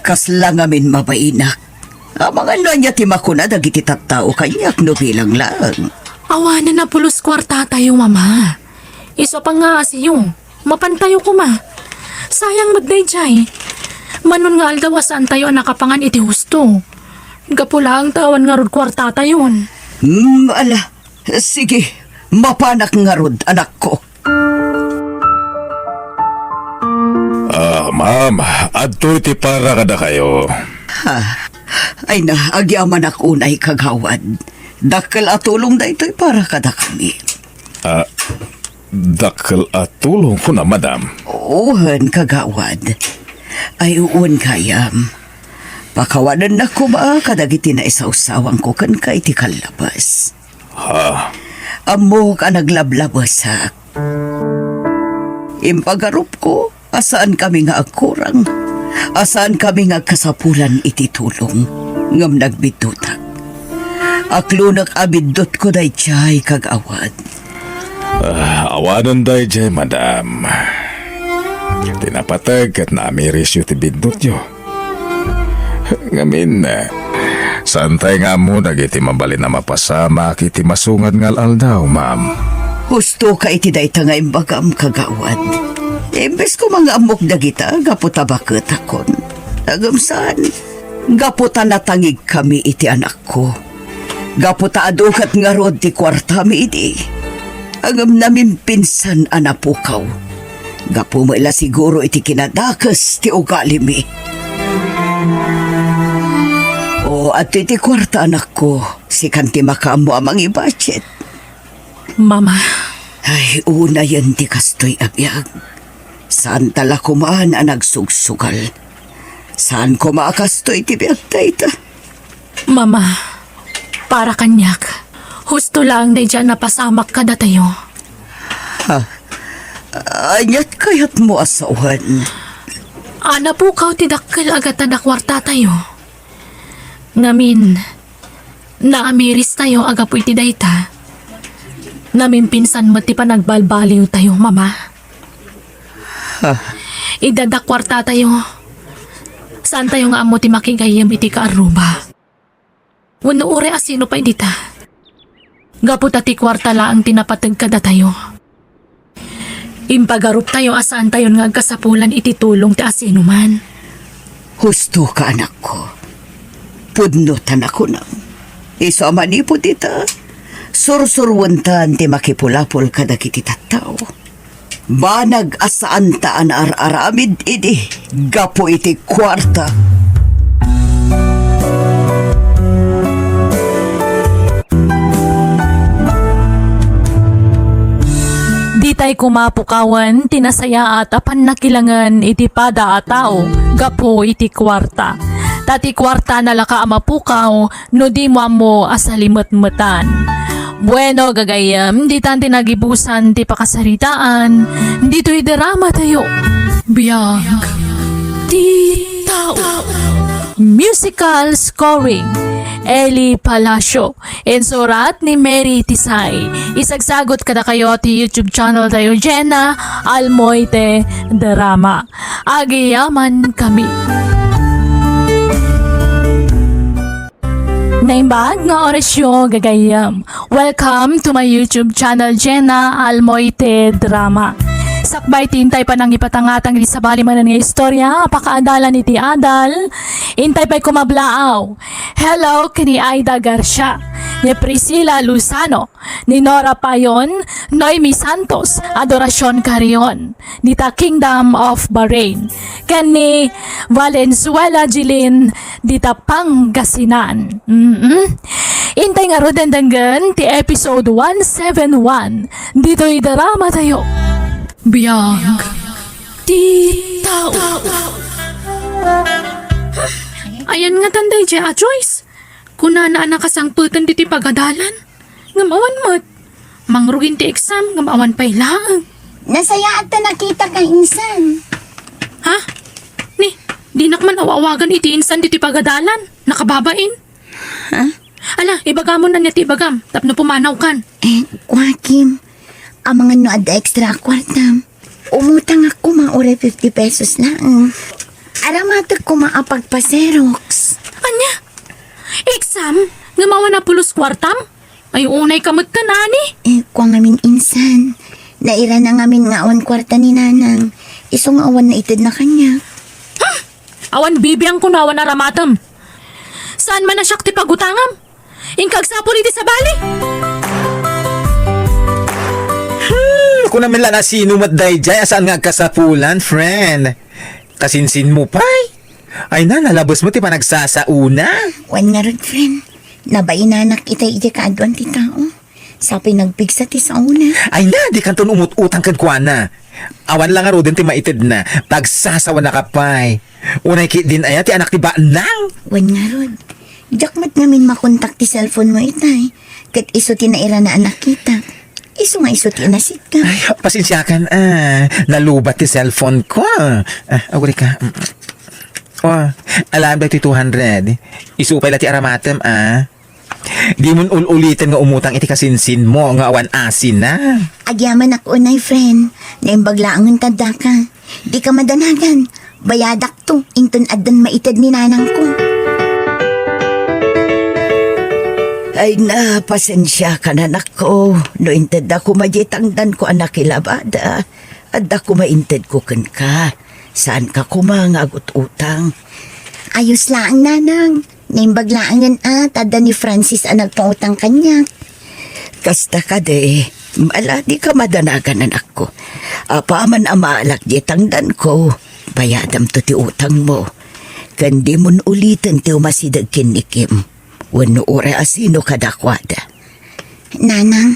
Kasla ngamin mabainak. Mga nanya ti makuna dagiti tattao kanyak no bilang lang. Awanan na pulos kwarta tayo, Mama. Iso pa nga asiyo. Mapantayo ko, Ma. Sayang magdayjay. Manon nga aldawasan tayo nakapangan iti husto. Gapula ang tawan nga rod kwarta tayon. Ala, sige, mapanak nga rod, anak ko. Ma'am, adto iti para kada kayo. Ay na, agyaman ako unay kagawad. Dakkel atulong da ito'y para kada kami. Dakkel at tulong ko na, madam. Uhan kagawad. Ay uwan kayam. Pakawanan na ko ba kadagiti na isaw-sawang ko kan ka iti kalabas. Amo ka naglablabasak. Impagarup ko, asaan kami nga agkurang. Asaan kami nga kasapulan iti tulong. Ngam nagbitutak. Aklunak abidot ko day chay kagawad. Awanan day jay, madam. Tinapatag at namiris yu ti bindot yu. Ngamin, santay nga mo nagiti mabalin na mapasama kiti masungad ngal aldaw, ma'am. Husto ka iti day nga imbagam kagawad. Imbes ko mga amok dagita, gaputa bakit akon. Agamsaan, gaputa natangig kami iti anak ko. Gaputa adukat nga rod ti kwarta mi iti. Agam namin pinsan anapukaw. Gapu mo ila siguro iti kinadakas ti ugali mi. O at iti kwarta anak ko, si kanti makaamo amang i-budget. Mama, Ay, una yan ti kastoy abiyag. Saan tala kumaan ang nagsugsugal? Saan ko maakastoy ti biyag tayta? Mama, para kanyak. Husto lang day dyan napasamak ka na tayo. Anyat kayat mo asawan. Ana po kaw tidakkel agad na kwarta tayo. Ngamin, naamiris tayo agapoy ti dayta. Ngamin pinsan mo ti pa nagbalbaliw tayo, Mama. Idadak kwarta tayo. Saan tayo nga amo ti makigayam iti kaaruba? Wano ure asino pa indita? Gapot ati kwarta laang tinapatag kada tayo. Impagarup tayo asaan tayo nga kasapulan iti tulong ti asinuman. Husto ka, anak ko. Pudnutan ako na. Isa manipod ita. Sursurwantan ti makipulapol kada kiti tattao. Banag asaan taan ar-aramid idi. Gapo iti kwarta. Di tay kumapukawan, tinasaya at apan nakilangan iti pada a tao, gapo iti kwarta. Tati kwarta nalaka amapukaw, no di mo amo asalimet-metan. Bueno, gagayam, di tan tinagibusan ti pakasaritaan, dito'y drama tayo. Biyag, di tao. Musical scoring, Eli Palacio. Insurat ni Mary Tisay. Isagsagot kada kayo ti YouTube channel tayo, Jenna Almoite Drama. Agiyaman kami. Naimbag nga orasyon gagayam. Welcome to my YouTube channel, Jenna Almoite Drama. Sakbay tintay pa nang ipatangatang di sabali man nga istorya, pakaadalan iti Adal, intay pa'y kumablaaw. Hello, kini Aida Garcia, ni Priscilla Luzano, ni Nora Payon, Noemi Santos, Adoracion Carion, ni ta Kingdom of Bahrain, kani Valenzuela Jilin, di ta Pangasinan. Intay nga rodendanggan ti episode 171, dito'y drama tayo. Biyag, di tao. Ayan nga tanday dya, Joyce. Kuna na nakasangputan diti pagadalan. Ngamawan mo't. Mangrugin ti exam, ngamawan pa'y laang. Nasaya at nakita ka insan. Ha? Di nakman awawagan iti insan diti pagadalan. Nakababain. Ha? Ala, ibagam mo na niya ti ibagam. Tapno pumanaw kan. Joaquim, ang mga noad extra kwartam. Umutang ako mga ore 50 pesos lang. Aramatag ko maapagpaserox. Anya? Exam? Ngamawa na pulos kwartam? Ay unay kamot ka nani. Kung ngamin insan, naira na ngamin nga awan kwarta ni nanang. Isong awan na itid na kanya. Awan bibiyang kunawan na ramatam. Saan man na siya ti pagutangam? Ingkagsapol iti sa bali. Kung naman lang na sino matday dyan, asaan nga kasapulan, friend? Kasinsin mo pa ay na, nalabos mo ti pa nagsasauna. Wan nga rin, friend. Nabainanak itay iti kaadwan ti tao. Sa pinagpigsa ti sa una. Ay na, di kanton umut-utang kan kuana. Awan lang nga ro din ti maitid na. Pagsasawa na kapay. Unay kit din ay ti anak ti baanang. Wan nga rin. Jakmat ngamin makontak ti cellphone mo itay. Kat iso ti naira na anak kita. Iso nga iso ti nasit ka. Ay, pasensya kan, nalubat ti cellphone ko. Awari ka. Alam ba ti 200? Isupay la ti aramatem, Di mo ulitin nga umutang iti kasinsin mo nga awan asin na. Agyaman ako unay, friend. Naimbaglaangan tada ka. Di ka madanagan. Bayadak to. Inton adan maitad ni nanang ko. Ay na, pasensya ka na nako. No inted ako majitangdan ko anak ilabada. At ako mainted ko kan ka. Saan ka kumangagot utang? Ayos lang, nanang. Naimbaglaangan tada ni Francis ang nagpautang kanya. Kasta ka de, mala di ka madanagan anak ko. Apaman amaalak di tangdan ko. Bayadam to ti utang mo. Kandi mon ulitin ti umasidag kinikim. Wano ore asino kadakwada. Nanang,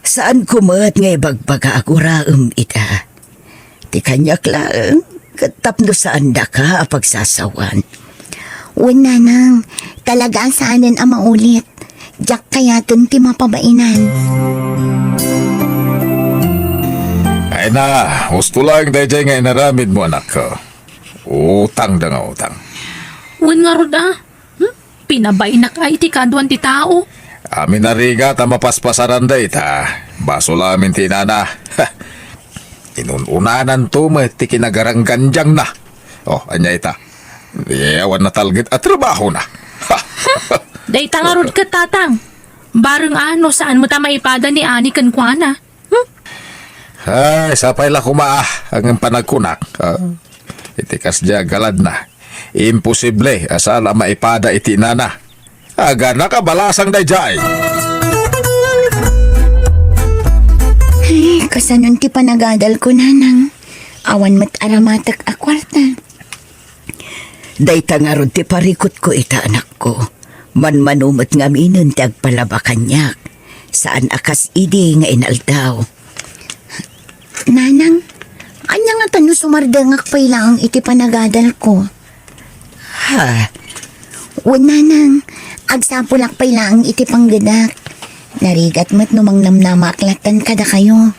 Saan kumat nga ibagbaga aguraam ita? Ti kanyak lang, katapno saan da ka pagsasawan. wan nanang. Talaga saanan ang maulit. Jak kayaton ti mapabainan. Ay na, gusto lang dahil nga inaramid mo anak ko. Utang da nga utang. Wan nga rod Pinabay na ka iti kadwan ti tao. Amin na riga ta mapaspasaran da ita. Baso lamin tinana. Inunanan to ti kinagarangganjang na. Anya ita. Iyawan na talgit at trabaho na. Day tangarod ka tatang. Bareng ano, saan mo ta maipada ni Ani kan kuana? Ay, sapay la kumaah ang panagkunak. Itikas diya galad na. Imposible asala maipada iti nana. Aga nakabalasang dayjay. Ay, kasanon ti panagadal ko, nanang. Awan mat aramatak a kwarta. Dayta nga ron ti parikot ko ita anak ko. Manmanumot nga minun ti agpalabakanyak. Saan akas idi nga inaldaw. Nanang, anya nga tano sumardangak pa ilang iti panagadal ko. Ha? O nanang, agsapulak pa ilang iti panggadak. Narigat mo't numang namnamaklatan kada kayo.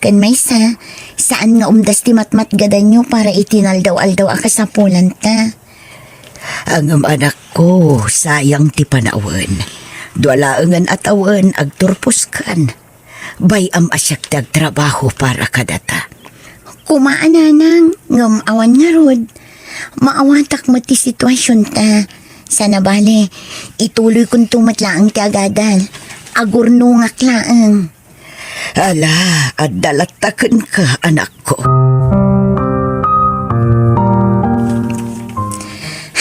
Kan may saan nga umdas ti matmat gadan nyo para itinaldaw-aldaw akasapulan ta. Ang anak ko, sayang ti panawan. Dualaangan at awan agturpuskan. Bayam asyak trabaho para kadata. Kumaan nanang, ngam awan nga rod. Maawatak mo ti sitwasyon ta. Sana bale, ituloy kong tumatlaang ti agadal. Agurnungak laang. Ala, at dalatakan ka, anak ko.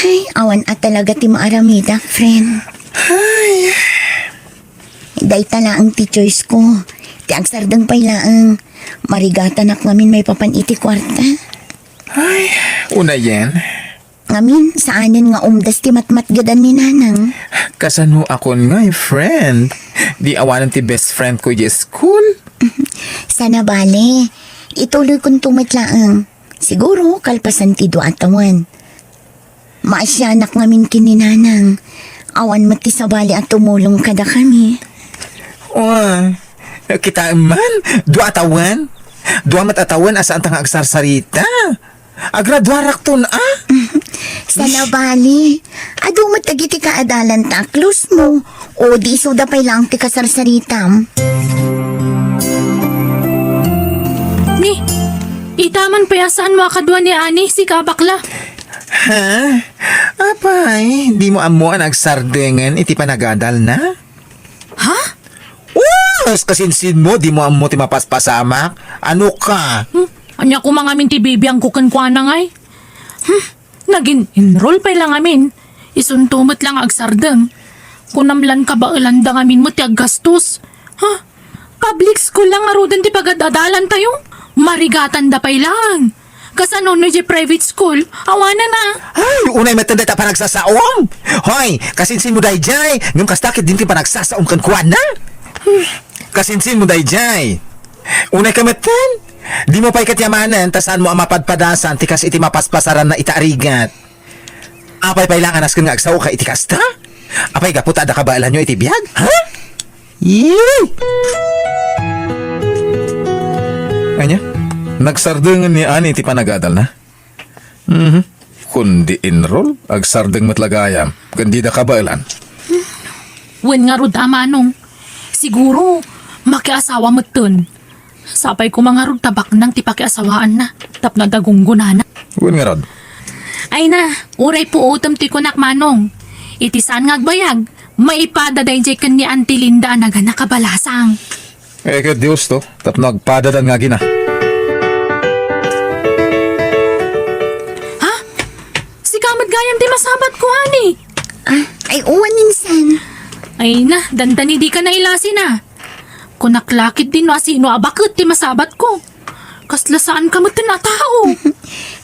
Ay, awan at talaga ti maaramida, friend. Ay. Day talaang ti choice ko. Ti agsardang pay laang. Marigatan ak ngamin may papan iti kwarta. Una yan, Ngamin, saanin nga umdas ti matmat gadan ni nanang. kasano akon nga friend. Di awanan ti best friend ko di school. Sana bale, ituloy kong tumatlaang. Siguro, kalpasan ti do atawan. Maasyanak ngamin kininanang. Awan mati sa bali at tumulong kada kami. Oh, kita man, dua atawan. Dua matatawan asaan tang agsarsarita. Agra dua rakton Sana bali, adu matagiti ka adalan ta, close mo. O di suda pay lang ti kasarsaritam. Ni, itaman pa saan mo akadwa ni Ani si kabakla. Ha? Apay, di mo amo ang agsardengan iti panagadal na? Ha? Yes, kasinsin mo, di mo amo ti mapaspasamak. Ano ka? Anya ko mga min ti baby ang kukan kwa na ngay. Naging enroll pa lang amin. Isuntumot lang agsardeng. Kunamlan ka ba ilanda amin mo ti aggastos? Ha? Public school lang arudan ti pagadadalan tayo. Marigatan da pa lang. Kasano no di private school, awana na. Ay, unay matanda ta panagsasaom. Hoy, kasinsin mo dayjay. Ngam kastakit din ti panagsasaom kan kuwan na. Kasinsin mo dayjay. Unay kamatan. Di mo pa'y katyamanan, tasan mo ang mapadpadasan, tikas iti mapaspasaran na itaarigat. Apay pailangan askan nga agsaw ka iti kasta? Apay gaputa da kabaalan nyo iti biyag? Ha? Yee! Anya? Nagsardeng ni Ani iti panagadal na? Kundi enroll, agsardeng matlagayam, kandida kabailan. Wen nga rod amanong. Siguro, makiasawa mo tun. Sapay ko mga rod tabak nang tipakiasawaan na. Tap na dagunggunan na. Wen nga rod. Ay na, uray po utom ti kunak manong. Itisan nga agbayag. Maipada dayjay kan ni Auntie Linda na nakabalasang. Kaya Diyos to, tapno agpadadan nga gina. Ha? Si Kamad Gayam di masabat ko, ani. Ay uwan minsan. Ay na, dandani di ka na ilasin na. Kunaklakit din no asino abakit ti masabat ko. Kaslasaan ka mo na tao.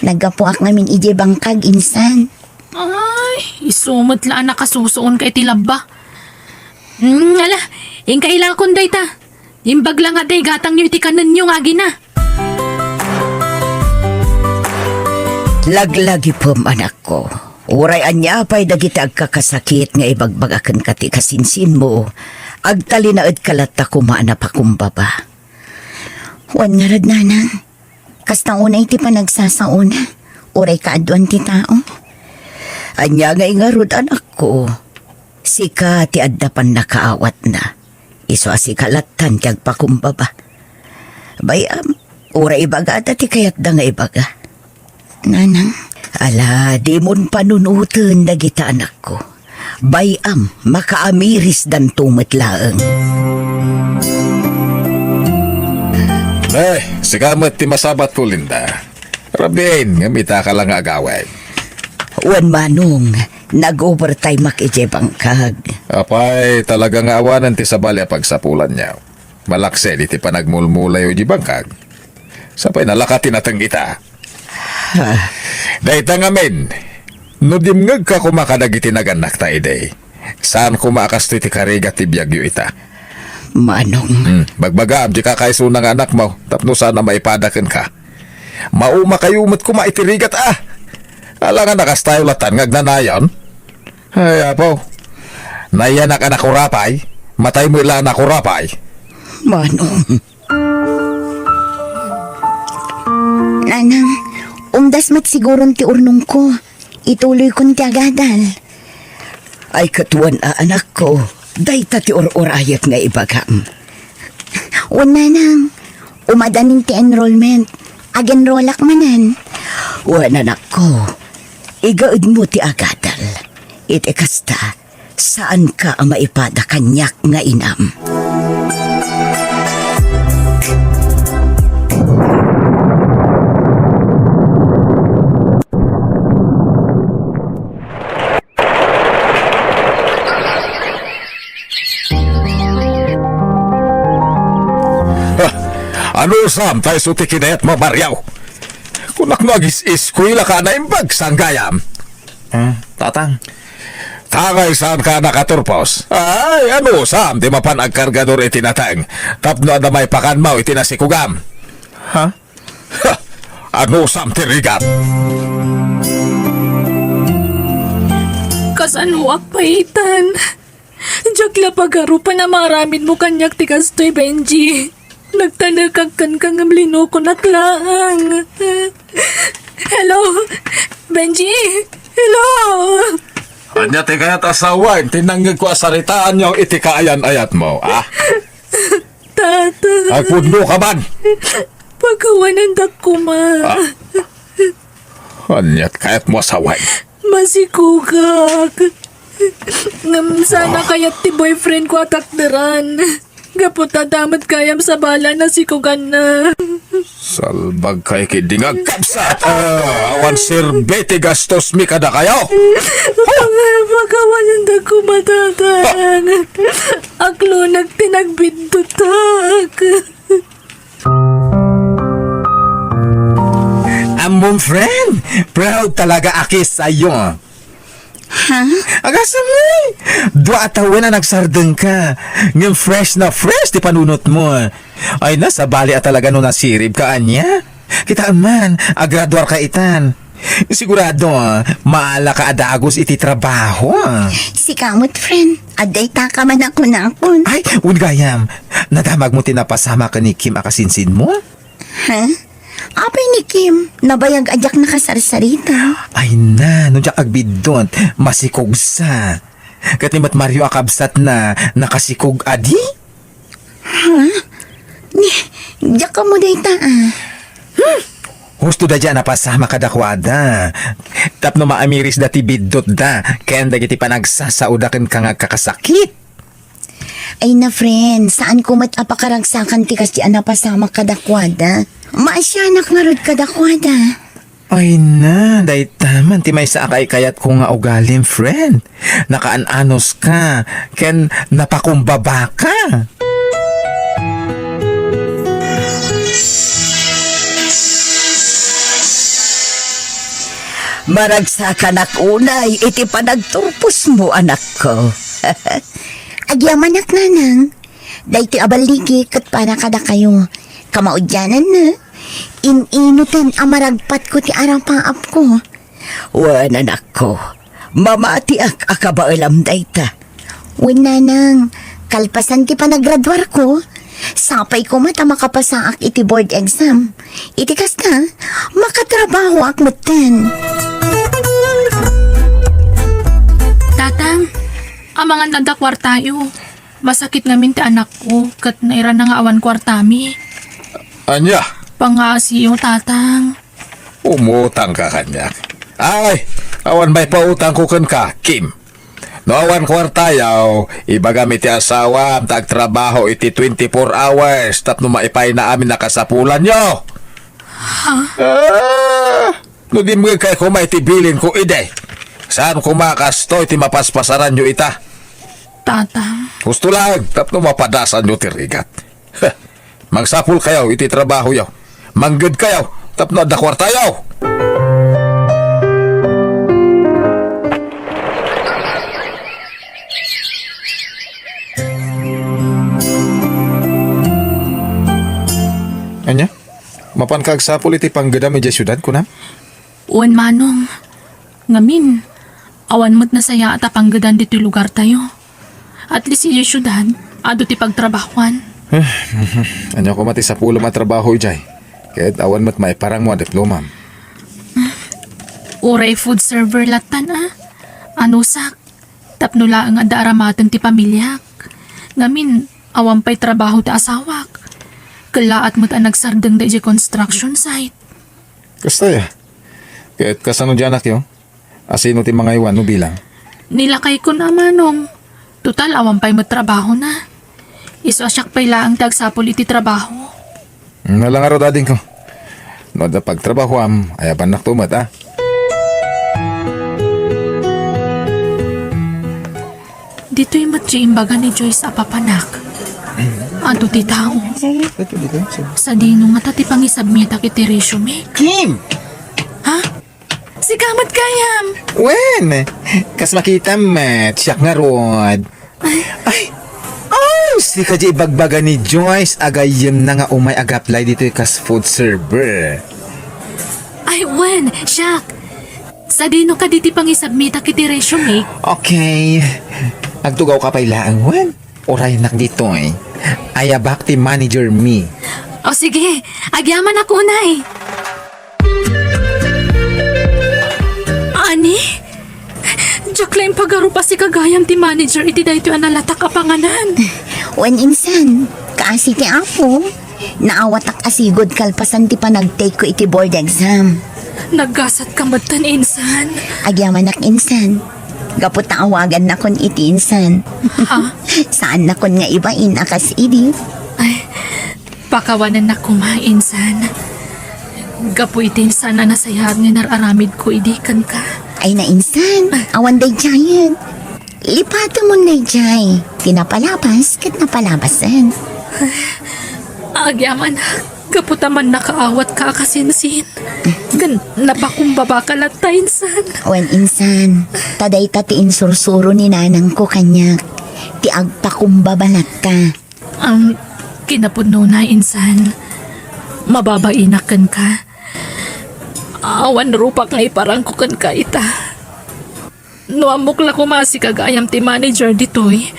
Nagapuak ngamin ije bangkag insan. Ay, isumot laan nakasusoon kay tilaba. Ala, yung kailangan kong day ta. Imbag lang nga day gatang nyo itikanan nyo nga gina. Laglagi po anak ko. Uray anya pa'y dagiti agkakasakit nga ibagbagakan kati kasinsin mo. Agtalinaad kalata kumaana pa kumbaba. Wan nga rad nanang. Kastang unay ti panagsasauna. Uray kaadwan ti tao. Anya nga rod anak ko. Sika ti addapan nakaawat na. Iso asikalatan ti agpakumbaba. Bayam, uray ibaga dati kayat da nga ibaga. Nanang, Ala, di mon panunutan dagita anak ko. Bayam, makaamiris dan tumatlaang. Sigamat ti masabat ko, Linda. Rabin, ngamita ka lang agaway. Wan manong, nag-overtime makije bangkag. Apay, talagang awanan ti sabali a pagsapulan niya. Malakse, di ti panagmulmulay o di bangkag. Sapay nalakatin natang kita. Dahita ngamin, no dimngag ka kumakadagiti naganak ta ide. Saan kumakasto ti kariga ti biyagyo ita? Manong, Bagbagam, di ka kaiso ng anak mo, tapno sana maipadakan ka. Mauma kayumot ko maitirigat Alangan nakastayo latan ngagnanayon. Ay, apo. Nayanak anak ko rapay, matay mo ila anak ko rapay. manong. Nanang, umdas mat sigurong ti urnong ko. Ituloy kong ti agadal. Ay katuan anak ko, dayta ti or-orayat nga ibagam. Una nang, umadaning ti enrollment. Agenrolak manan. Wan anak ko, igaud mo ti agadal. Iti kasta, saan ka ang maipada kanyak nga inam? Ano sam tayo suti kinayat mabaryaw? Kunak nagis-iskwila ka na imbag sanggayam. Tatang. Tangay saan ka nakaturpos? Ay, ano sam, di mapan ang kargador itinatang. Tapno na may pakan mo itinasikugam. Ha? Ano sam tirigat? Kasanuak paitan. Jakla pagarupan na maramid mo kanyak tikastoy, Benji. Nagtalagag kan kang amlino ko naklaang. Hello? Benji? Hello? Anya ti kayat asawain, tinanggag ko asaritaan niyo iti kaayan-ayat mo, Tata. Agpundo ka man! Pagkawanan ko ma. Anyat kayat mo asawain. Masikugak. Ngam sana kaya't ti boyfriend ko atakderan. Gaputa damat kayam sa bala na sikugan na. Salbag kay kidingag kapsat. Awan sirbete gastos mi kada kayo. Pagkawanan ko matatang. Aklo nagtinagbidutak. Among friend, proud talaga aki sa'yo. Ha? Agasa mo Dua atawin na nagsardeng ka. Ngayon fresh na fresh di panunot mo. Ay nasa bali at talaga no nasirib ka anya. Kitaan man, agraduar ka itan. Sigurado, maala ka adagos iti trabaho. Si kamot, friend. Aday ka man ako na akon. Ay, ungayam. Nadamag mo tinapasama ka ni Kim akasinsin mo? Ha? Apay ni Kim, nabayag ajak nakasarsarita. Ay na, no jak agbidon, masikog sa. Katimat Mario akabsat na nakasikog adi? Diyak ka mo dayta Husto da dyan napasama ka dakwada. Tapno maamiris dati bidot da, kaya dagiti panagsasaudakin ka nga kakasakit. Ay na friend, saan ko mat apakaragsakan ti kasi napasama kadakwada? Maasyanak nga rod kadakwada. Ay na, dahi taman, ti may sa akay kayat ko nga ugalim, friend. Nakaanos ka, ken napakumbaba ka. Maragsakan ak unay, iti panagturpos mo anak ko. Agyaman ak nanang. Dayti abaligi kat para kada kayo. Kamaudyanan na. Ininutan amaragpat ko ti arang paap ko. Wan anak ko, mamati ak akabaalam dayta. Wen nanang, kalpasan ti panaggraduar ko. Sapay ko mata makapasaak iti board exam. Iti kasta, makatrabaho ak matan. Tatang, ang mga nadakwar tayo. Masakit namin ti anak ko, kat naira na nga awan kwartami. Anya, Pangasiyo, tatang. umutang ka kanya. Ay, awan may pautang ko kan ka, Kim. Noawan kwartayaw, iba gamit ti asawa, tagtrabaho iti 24 hours, tapno maipay na amin nakasapulan nyo. No di mo kay kumay ti bilin ko ide. Saan kumakasto iti mapaspasaran nyo ita? Tata, Gusto lang, tapno mapadasan nyo ti rigat. Magsapul kayo iti trabaho yaw. Manggad kayo, tapno adda kwartayaw. Anya? Mapan kagsapol iti panggada medya syudad ko na? uwan manong. Ngamin, awan mo't nasaya at apanggadan dito lugar tayo. At least iya syudad, ado ti pagtrabahuan. Anya ko mati sa pulo matrabaho ijay. Kahit awan mat maiparang mo ang diploma. Uray food server latan Anusak, tapnula ang adaaramaton ti pamilyak. Ngamin, awan pa'y trabaho ti asawak. Kalaat mo't ang nagsardeng da iji construction site. Kasta ya. Kahit kasano dyan yo. Asino ti mga iwan no bilang. Nilakay ko na manong. Total, awan pa'y mo't trabaho na. Isasyak pa'y laang tagsapol iti trabaho. Nalangaro dading ko. No da pagtrabaho ayaban naktumat Dito'y matsi imbaga ni Joyce apapanak. Ato ti tao. Sa dino nga tati pangisabmita kiti resume. Kim! Ha? Si Kamat Kayam! Wen! Kas makita mat, siyak nga rod. Ay! Si kaji bagbaga ni Joyce agayem na nga umay agaplay dito kas food server. Ay, wen! Siyak! Sa dino ka diti pangisabmita kiti resume. Okay. Agtugaw ka pa'y laang, Wen. Oray nak dito Ayabak ti manager me. O sige, agyaman ako unay. Ani? Diyak lang pagaro pa si kagayam ti manager iti dayto analata kapanganan. Wen insan, kaasi ti apo. Naawatak asigod kalpasan ti panag-take ko iti board exam. Naggasat ka matan insan. Agyamanak insan. Gapot na awagan na kon iti insan. Ha? Saan na kon nga ibain akas idi? Ay, pakawanan na kumainsan. Gapuitin sana nasayad nga nararamid ko idikan ka. Ay na insan, awan day giant. Lipato mo day jay. Tinapalabas kat napalabasan. Agyaman, kaputaman nakaawat ka kasinsin. Gan, napakumbaba ka lang ta, insan. Wen insan, taday tatiin sursuro ni nanang ko kanyak. Ti agpakumbabalat ka. Kinapuno na, insan. Mababainakan ka. Awan rupak nga iparang kukan ka ita. Nuamok la kumasi kagayam ti manager ditoy.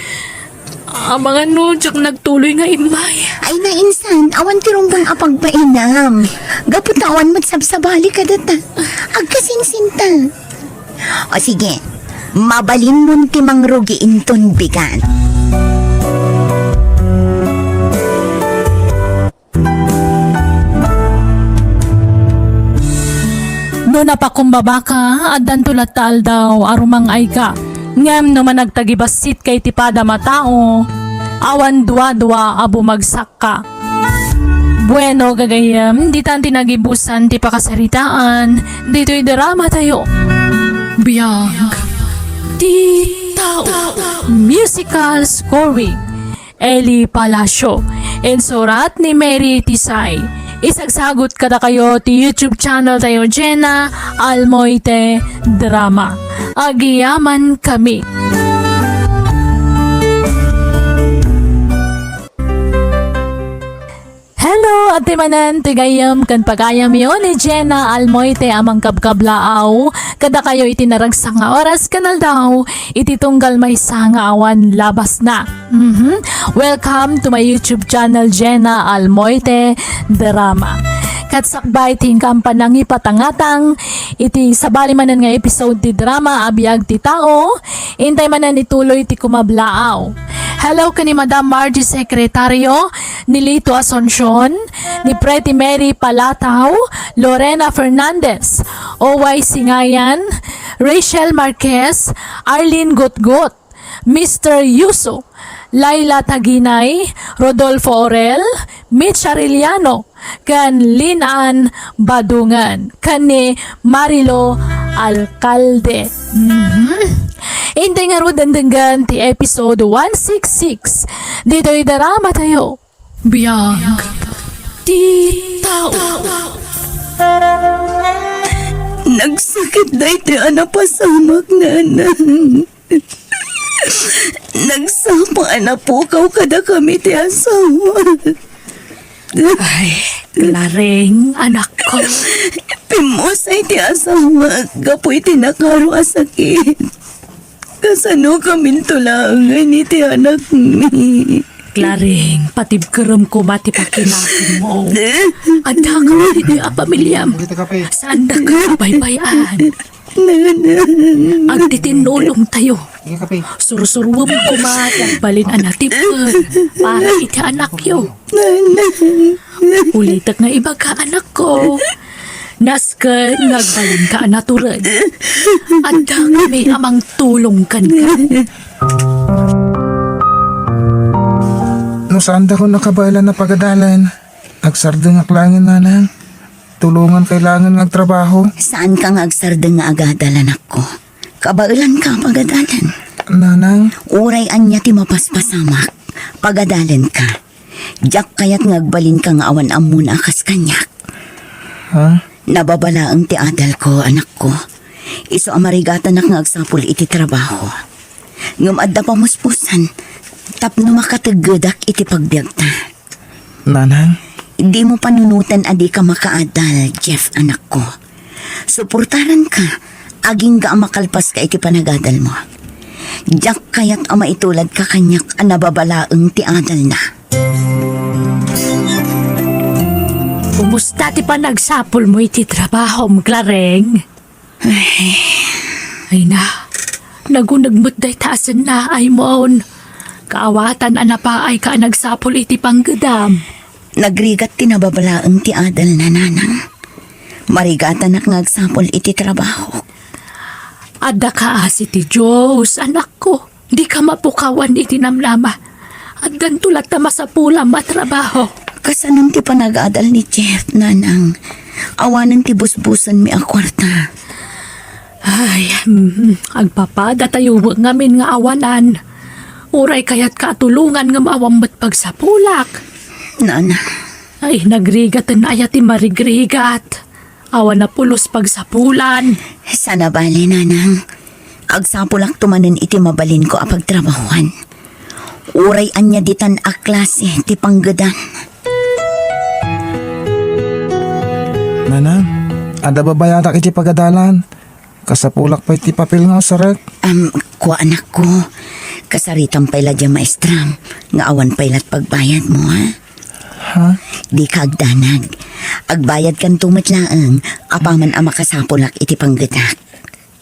Ang mga nudyak nagtuloy nga imay. Ay na insan, awan tirumbang apagpainam. Gapot na awan matsabsabali ka data. Agkasinsinta. O sige, mabalin mo ti mangrugi inton bigan. No napakumbaba ka, adan tulatal daw arumang ay ka. Ngam no managtagibasit kay tipada matao, awan dua-dua abo magsak ka. Bueno, gagayam, di tan tinagibusan ti pakasaritaan, dito'y drama tayo. Biyag, ti tao, musical scoring, Eli Palacio, insurat ni Mary Tisay. Isagsagot kada kayo ti YouTube channel tayo Jenna Almoite Drama. Agiyaman kami. Hello, ati manan, tigayam kan pagayam yon ni Jenna Almoite amang kabkablaaw. Kada kayo itinaragsang nga oras kanal daw, ititunggal may sanga awan labas na. Welcome to my YouTube channel Jenna Almoite Drama. Katsakbay tingkam panang ipatangatang, iti sabali manan nga episode ti drama abiyag ti tao, intay manan ituloy ti kumablaaw. Hello ka ni Madam Margie Secretario, ni Lito Asuncion, ni Pretty Mary Palataw, Lorena Fernandez, Oway Singayan, Rachel Marquez, Arlene Gutgut, Mr. Yuso, Laila Taginay, Rodolfo Orel, Mitch Arellano, kan Linan Badungan, kan ni Marilo Alcalde. Hindi nga ro dandanggan ti episode 166. Dito'y darama tayo. Biyag ti tao. Nagsakit na iti anapasamak na. Nagsapa anapukaw kada kami ti asawa. Ay, Laring, anak ko. Pimusay ti asawa, gapoy ti nakaro a sakit. Kasano kami tulangan iti anak ni. Laring, patibkaram ko mati pakinakin mo. Anda ka mo din yung pamilyam. Saan na ka baybayan? Agtitinulong tayo. Sursuruwam ko mati balin anatipon para iti anak yo. Ulitak na iba ka anak ko. Nasken nagbalin ka anaturan. Anda kami amang tulong kan ka. No saan da ko nakabailan na pagadalan? Agsardeng aklangin nanang. Tulungan kailangan ng trabaho. Saan ka nga agsarda nga agadal anak ko? Kabailan ka pagadalan. Nanang, Uray anya ti mapaspasamak. Pagadalan ka. Diyak kayat ngagbalin ka nga awan amun akas kanyak. ha? Nababalaang ti adal ko, anak ko. Iso amarigatan na ngagsapul iti trabaho. Ngam adda pamuspusan, tapno makatagadak iti pagbiag ta. Nanang, Di mo panunutan adi ka makaadal, Jeff, anak ko. Suportaran ka, aging ga makalpas ka iti panagadal mo. Diyak kayat ama itulad ka kanyak ang nababalaang ti adal na. Kumusta ti pa nagsapol mo iti trabaho mo, Clareng? Ay na, nagunagmut day taasan na ay moon. Kaawatan anapa ay ka nagsapol iti panggadam. Nagrigat ti nababalaang ti adal na nanang. Marigatan ak ngagsapol iti trabaho. Adda ka asi ti Diyos, anak ko. Di ka mapukawan iti namnama. Addan tulat na masapulam matrabaho. Kasanong ti panag-adal ni Jeff, nanang. Awanan ti busbusan mi a kwarta. Ay, agpapada tayo ngamin nga awanan. Uray kayat katulungan nga maawambat pagsapulak. Nana, Ay, nagrigat na ayat ti marigrigat. Awan na pulos pagsapulan. sana bali nanang. Agsapulak tumanin iti mabalin ko a pagtrabahuan. Uray anya ditan a klase ti panggadan. nanang, ada babayarak iti pagadalan. Kasapulak pa iti papel nga sarek. Kuha anak ko. Kasaritan pala dya maestram. Nga awan pailat pagbayad mo, ha? Ha? Di ka agdanag. Agbayad kan tumatlaang. Apaman ang makasapulak iti panggadak.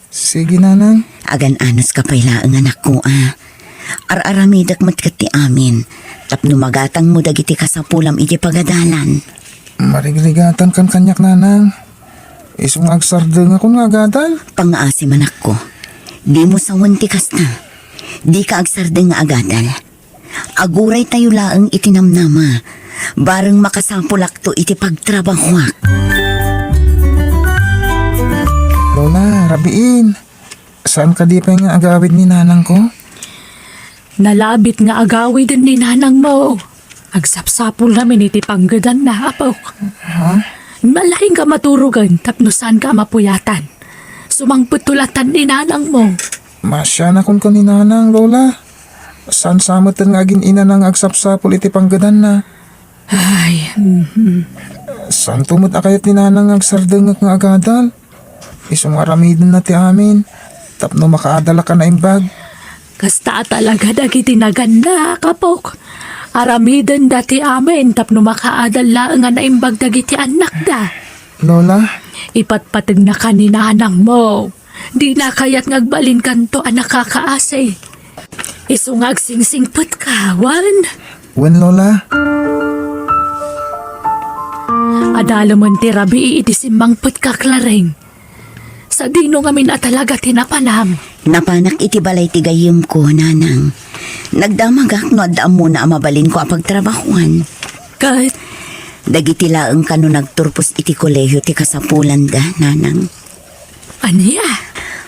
Sige nanang. Agan anos ka pailaang anak ko, ah. Ar-aramidak matkati amin. Tapno magatang mo dagiti kasapulam iti pagadalan. Marigligatan kan kanyak nanang. Isong agsardeng ako nga gadal. Pangaasim anak ko. Di mo sawan ti kasta. Di ka agsardeng nga agadal. Aguray tayo laang itinamnama. Bareng makasapulak to iti pagtrabahuak. Lola, rabiin. Saan ka di pa nga agawid ni nanang ko? Nalabit nga agawi din ni nanang mo. Agsapsapol namin iti panggadan na apaw. Malahing ka maturugan tapno saan ka mapuyatan. Sumangputulatan ni nanang mo. Masya na kun ko ni nanang, Lola. Saan samatan nga agin ina nang agsapsapol iti panggadan na? Ay, Saan tumot akayat ni nanang agsardeng nga agadal? Isong aramidin na ti amin. Tapno makaadala ka na imbag. kasta talaga dagiti naganda kapok. Aramidan dati amin tapno makaadal lang nga naimbag dagiti anak da. Lola? Ipatpatag na ka ni nanang mo. Di na kaya't ngagbalin kanto ang nakakaasay. Isungag sing-singput ka, wan. Wen, Lola? Adala mo tirabi iitisimbang put ka, Clareng. Sa dino ngamin at talaga tinapanam. Napanak iti balay ti gayem ko, nanang. Nagdamagak no addaam mo na mabalin ko apag trabahuan. Kahit Dagiti laeng kano nagturpos iti kolehiyo ti kasapulan da, nanang. aniya,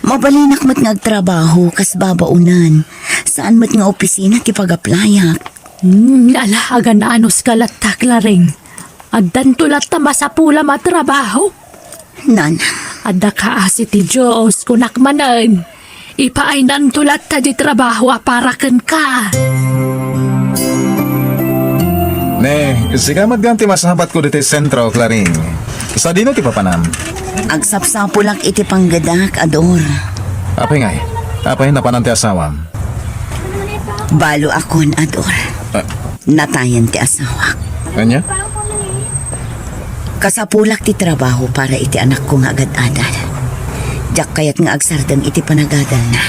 Mabalinak mat ngagtrabaho kas babaunan. Saan mat nga opisina ti pagaplayak. alahagan na anos kalat ta, Clareng. Addan tulat ta masapula matrabaho. Nanang, Adda ka asi ti Diyos kunakmanan. Ipaainan tulat ta di trabaho aparakan ka. Ne, sigamat ganti masahabat ko dito sentro, Claring. Sa dino ti papanam. agsapsapulak iti panggadak, Ador. Apay ngay, apay napanan ti asawam. Balo akon, Ador. Natayan ti asawak. Anya? Kasapulak ti trabaho para iti anak ko nga agad-adal. Diyak kayat nga agsardang iti panagadal na.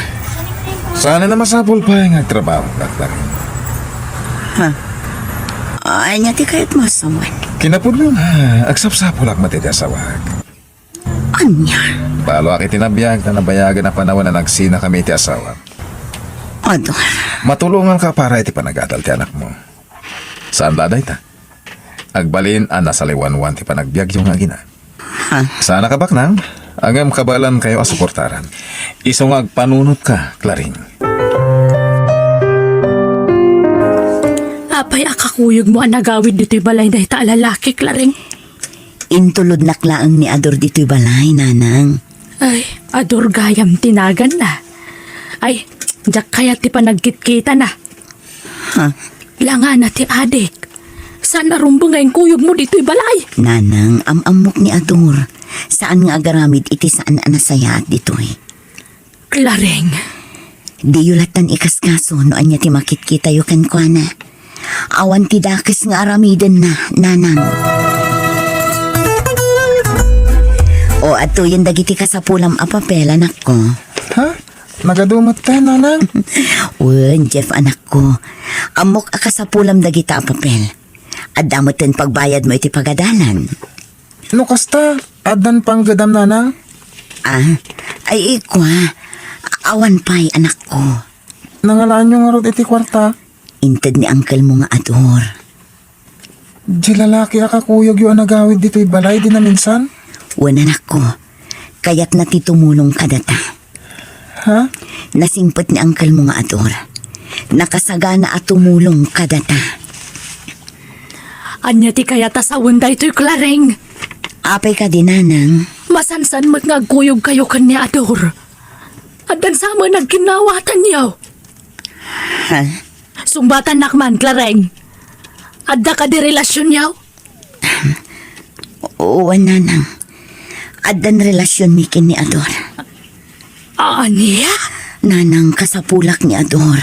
Sana na masapul pa yung trabaho ka, Claring. Ay niya ti kayat masawan. Kinapudlo nga, agsapsapulak mati ti asawag. Anya, Balo ak itinabiyag na nabayagan na panahon na nagsina kami ti asawa. Ador. Matulungan ka para iti panagadal ti anak mo. Saan daday ta? Agbalin ang nasa liwanwan ti panagbiag yung agina. Sana ka baknang, agam kabalan kayo asuportaran. Isong agpanunot ka, Claring. Apay akakuyog mo ang nagawid dito'y balay na ita lalaki, Clareng. Intulod naklaang ni Ador dito'y balay, nanang. Ay, Ador gayam tinagan na. Ay, diyak kaya ti panagkit-kita na. Langa na ti adik. Saan narumbong ngayong kuyog mo dito'y balay? Nanang, amok ni Ador. Saan nga agaramid iti saan anasaya at dito'y? Clareng, Di yulatan ikaskaso no anya ti makit-kita yu kan kwa na. Awan ti dakes nga aramiden na, nanang. O ato yung dagiti kasapulam a papel, anak ko. Ha? Nagadumat ka, nanang? Wen, Jeff, anak ko. Amok a kasapulam dagita a papel. Adamutin pagbayad mo iti pagadalan. No kasta, adan pang gadam, nanang? Ay ikwa. Awan pa'y, anak ko. Nangalaan nyo nga rod iti kwarta. Inted ni uncle mo nga Ador. Di lalaki akakuyog yung nagawid dito'y balay di na minsan? Wen, anak ko. Kaya't natitumulong ka data. Ha? Nasimpot ni uncle mo nga Ador. Nakasagana at tumulong ka data. anya ti kaya tasawon da ito'y Clareng. Apay ka din, nanang. Masansan mo't ngagkuyog kayo kanya, Ador. Addan sama nagkinawatan niyo. Ha? Sumbatan nakman, Clareng. Adda ka di relasyon niyo? Oo, nanang. Adan relasyon mi kin ni Ador. Aniya? Nanang kasapulak ni Ador.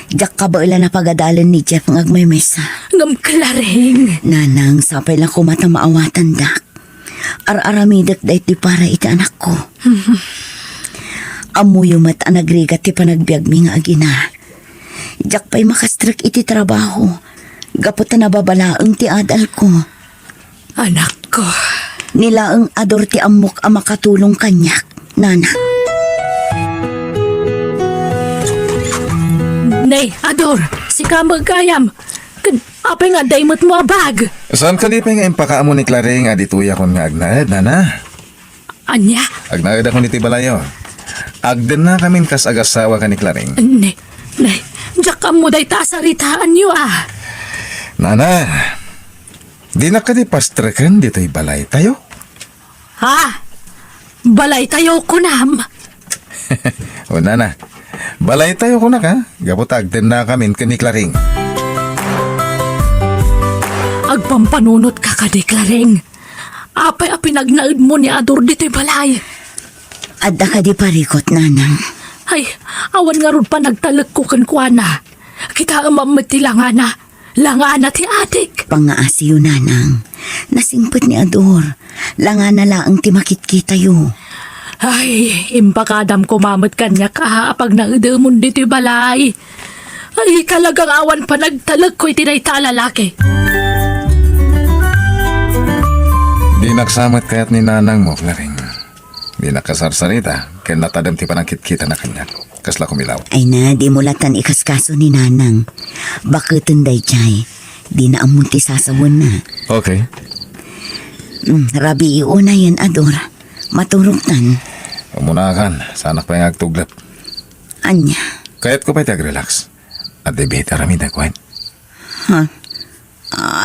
Diyak ka ba ila na pagadalan ni Jeff ng agmaymesa? Ngam, Clareng. Nanang, sapay lang ko mata maawatan dak. Ar-aramidak dahit di para iti anak ko. Amuyo mat ang nagrigat ti panagbiag mi nga agina. Diyak pa'y makastrak iti trabaho. Gapot na nababalaang ti adal ko. Anak ko. Nilaang Ador ti amok ang makatulong kanyak, nanang. Nay, Ador, si Kamag Kayam. Apay nga daymot mo abag. Saan ka di pa nga impakaamo ni Claring adituya kon nga agnaed, nana? Anya? Agnaed ako ni Tibalayo. Agden na kamin kas agasawa ka ni Claring. Nay, diyak ka mo day tasaritaan niyo ah. Nana, di na ka di pastrekan dito'y balay tayo? Ha? Balay tayo kunam. O nana, balay tayo ko na ka. Gapot agden na kamin ka ni Claring. Agpampanunot ka ka di, Clareng. Apay a pinagnaid mo ni Ador dito'y balay. Adda ka di parikot, nanang. Ay, awan nga ron pa nagtalag ko kan kuana. Kita amamati lang na. Langa na ti adik. Pangaasiyo nanang. Nasingpet ni Ador. Langa na laang ti makit-kita yo. Ay, impakadam kumamot kanya ka pag naudamon dito'y balay. Ay, kalagang awan pa nagtalag ko'y tinayta lalaki. Di nagsamat kayat ni nanang mo, Klaring. Di nakasarsarita, kaya natadam ti panangkit-kita na kanya. Kasla kumilaw. Ay na, di mulatan ikaskaso ni nanang. Bakit day chay? Di na amon ti sasawan na. Okay. Rabi iuna yan, Ador. Maturog tan. Umunakan, sana pa yung agtuglap. Anya. Kaya't ko pa'y tag-relax. At di bihit aramida, Kwan. Ha?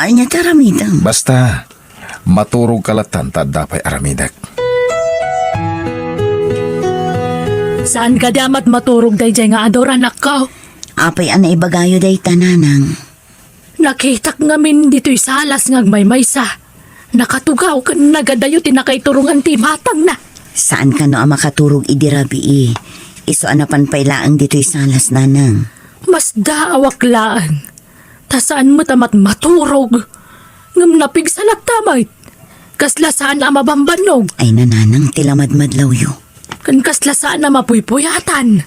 Anya taramidang. Basta, maturog kalatan, tada pa'y aramidak. Saan ka damat maturog day nga Ador, anak ko? Apay anay bagayo day tananang. Nakitak ngamin dito'y salas ngag may maysa. Nakatugaw ka nagadayo tinakaiturungan ti matang na. Saan ka no ang makaturog idirabi Iso anapan pailaang dito'y salas nanang. Mas daawak laan. Tasaan mo tamat maturog. Ngam napig salat tamay. Kasla saan na mabambanog. Ay nananang tilamadmadlaw yo. Kan kasla saan na mapuypuyatan.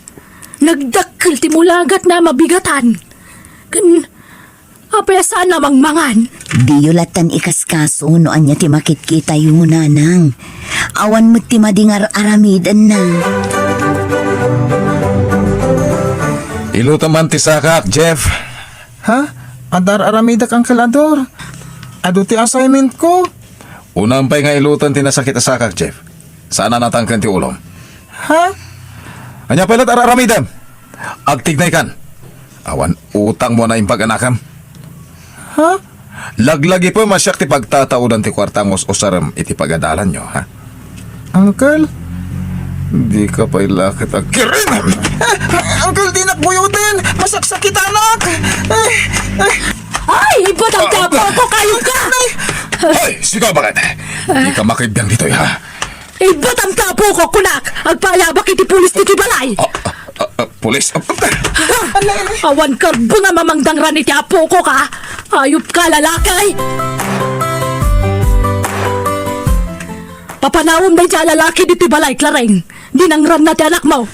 Nagdakkel ti mulagat na mabigatan. Kan apaya saan na mangmangan. Di yulatan ikaskaso no anya ti makit-kita yung nanang. Awan mo ti madingar aramidan na. Ilutaman ti sakak, Jeff. Ha? Adar aramidak ang kalador. Ado ti assignment ko. Unang pa'y nga ilutan ti nasakit sa sakak, Jeff. Saan na natangkan ti ulong? Ha? Anya pala araramidam. Agtignay kan. Awan utang mo na yung pag-anakam. Ha? Laglagi po masyak ti pagtataudan ti kwartangos o saram iti pagadalan nyo, ha? Uncle? Di ka pa'y lakit agkirin. Uncle, di nakbuyutin! Masaksakit anak! Ay, batang tapo ko kayo ka! Hoy, sigaw bakit? Di ka makibiyang dito, ha? Batang tapo ko kunak! Agpayabak iti pulis dito balay! Pulis? Awan ka ba nga mamangdang ranit apo ko ka? Ayup ka lalakay! Papanawon na siya lalaki dito balay, Clareng. Dinangran na ti anak mo.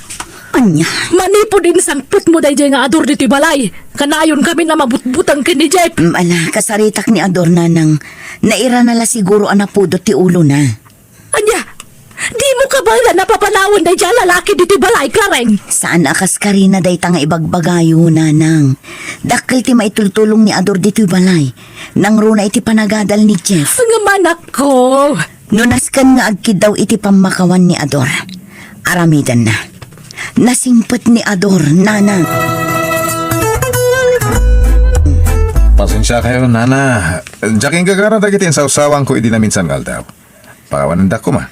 Anya. Manipo din sangput mo dahil nga Ador dito balay. Kanayon kami na mabutbutang kini Jeff. Ala, kasaritak ni Ador nanang. Naira nala siguro anapudot ti ulo na. Anya, di mo ka ba na napapanawon dahil siya lalaki dito balay, Clareng? Saan akas karina day tanga ibagbagayo nanang. Dakkel ti maitultulong ni Ador dito balay. Nang runa iti panagadal ni Jeff. Nga manak ko. Nunaskan nga agkid daw iti pamakawan ni Ador. Aramidan na. Nasimpet ni Ador, nanang. Pasensya kayo, nana. Jaking gagara dagitin sa usawang ko idi na minsan galdaw. Pakawanan ko ma.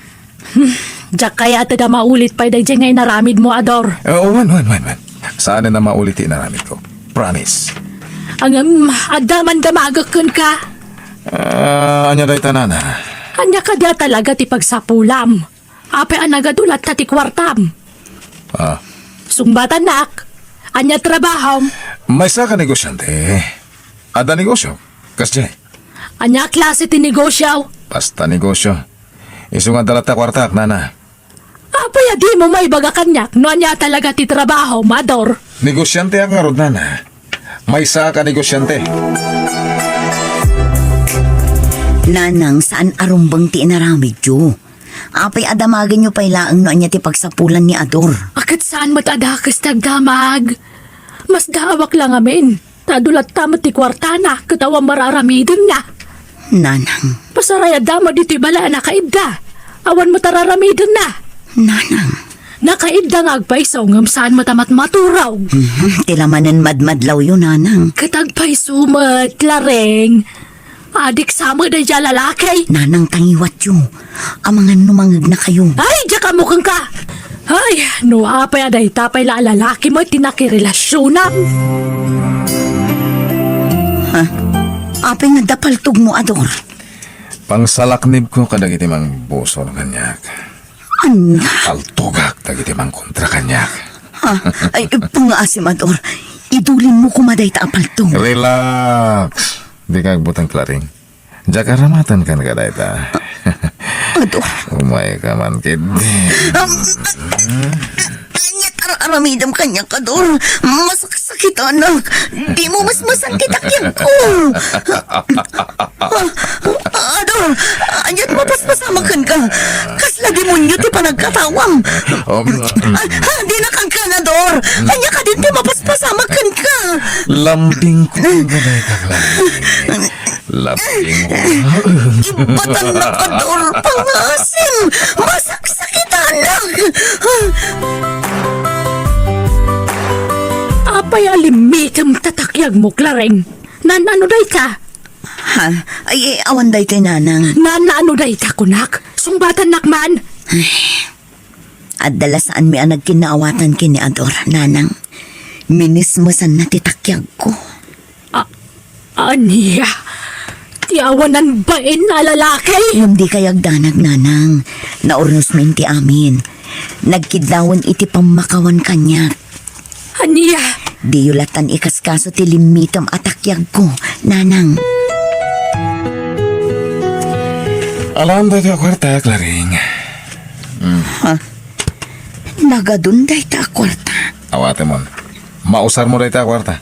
Diyak kaya tada maulit pa dahil nga inaramid mo, Ador. Wan. Saan na maulit inaramid ko? Promise. Ang adaman damagakon ka. Anya day tanana. Anya ka dia talaga ti pagsapulam. Ape ang nagadulat ta ti kwartam. Sungbatan nak. Anya trabaho. May sa ka negosyante. Ada negosyo. Kasjay. Anya klase ti negosyo. Basta negosyo. Isu nga dalata kwartak, nana. Apaya di mo may baga kanyak. No anya talaga ti trabaho, Mador. Negosyante ang karod, nana. May sa ka negosyante. Nanang, saan arumbang ti inaramid yo? Apay adamagin nyo pailaang no anya ti pagsapulan ni Ador. Akit saan matadakas tagdamag? Mas daawak lang amin. Tadulat tamat ti kwartana. Katawa mararamidin na. Nanang. Pasaraya dama dito'y bala na kaibda. Awan mo tararamidin na. Nanang. Nakaibda nga agpaisaw ngam saan matamat maturaw. Tilamanan madmadlaw yun, nanang. Katagpaiso Clareng. Adik sama na dyan lalaki. Nanang tangiwat yo. Amangan numangag na kayo. Ay, diya ka mukhang ka. Ay, nuapay aday tapay la lalaki mo tinakirelasyonan. Ha? Apay nga dapaltog mo, Ador. Pangsalaknib ko kadagiti mang buso ng kanyak. Anya? Altugak dagiti mang kontra kanyak. Ha? Ay, pangaasim, Ador. idulin mo kumaday ta apaltong. Relax. Di ka butang klaring. Diyak karamatan kan ka dayta. Ador. Umay ka man, kid. Anyat aramidam kanya kador. Masakit anak. Di mo mas masakit akyan ko. Ador, anyat mapaspasamakan ka. Kasla demonyo ti panagkatawang. Di na kang kanador. Anya ka din ti mapaspasamakan ka. Lambing ko ka dayta klaring. Lambing ko. Ibatan na kador. Pangasim. Masakit anak. Apay alimitam tatakyag mo, Clareng. Nanano day ka? Ha? Ay, awan day tayo nanang. Nanano day ka, kunak? Sungbatan nakman? At dala saan mi ang nagkinaawatan kini Ador, nanang. Minismasan na titakyag ko. Aniya, tiawanan bain na lalaki? Yung di kayagdanag, nanang. Naurnos min ti amin. Nagkidlawan iti pamakawan kanya. Aniya, Di yulatan ikaskaso ti limitam atakyag ko, nanang. Alam dayta kwarta, klaring. Nagadunday ta kwarta. Awate mon. Mausar mo dayta kwarta.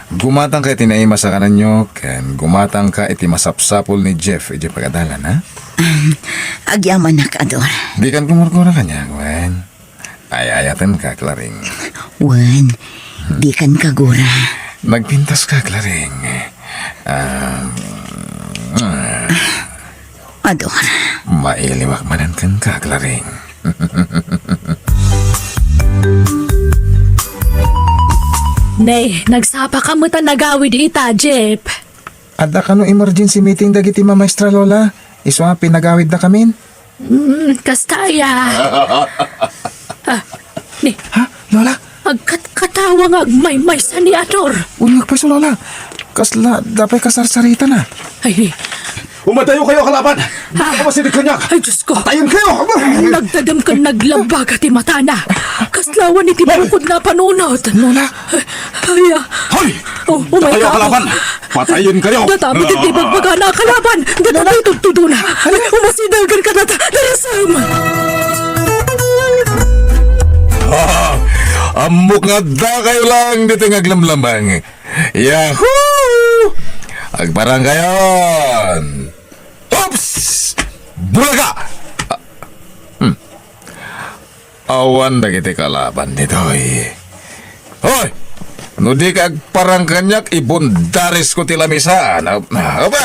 Gumatang ka iti naima sa kanan nyo, ken gumatang ka iti masapsapol ni Jeff, iti pagadalan, ha? Agyaman na Ador. Di kan kumurkura kanya, Gwen. Ay-ayatan ka, Klaring. Wan, di kan kagura. Nagpintas ka, Klaring. Ador. Mailiwak manan kan ka, Klaring. Nay, nagsapa ka mo ta nagawid ita, Jeep. Adda ka no emergency meeting dagiti Maestra Lola. Iswa pinagawid na kamin. Kastaya. Ni, Ha? Lola? agkat-katawang agmay-may sa ni Ador. Unyag pa si Lola. Kasla, dapat kasarsarita na. Ay, Umadayo kayo, kalaban! Kapasinig kanyak! ay Diyos ko. Tayon kayo! Nagdadam ka naglambag at matana. Kaslawan ni tibukod na panunod. Lola? Ay, Hoy! oh my Kayo, God. kalaban! Patayin kayo! Datapot hindi bagbaga na kalaban. Datapot tuttudo na. Umasidagan ka na darasam. Amok nga da kayo lang dito nga aglamlambang. Yahoo! Agbarang kayon! Oops! Bulaga! Awan na kita kalaban nito eh. Hoy! No di ka agparang kanyak, ibundaris ko tilamisan. Apa?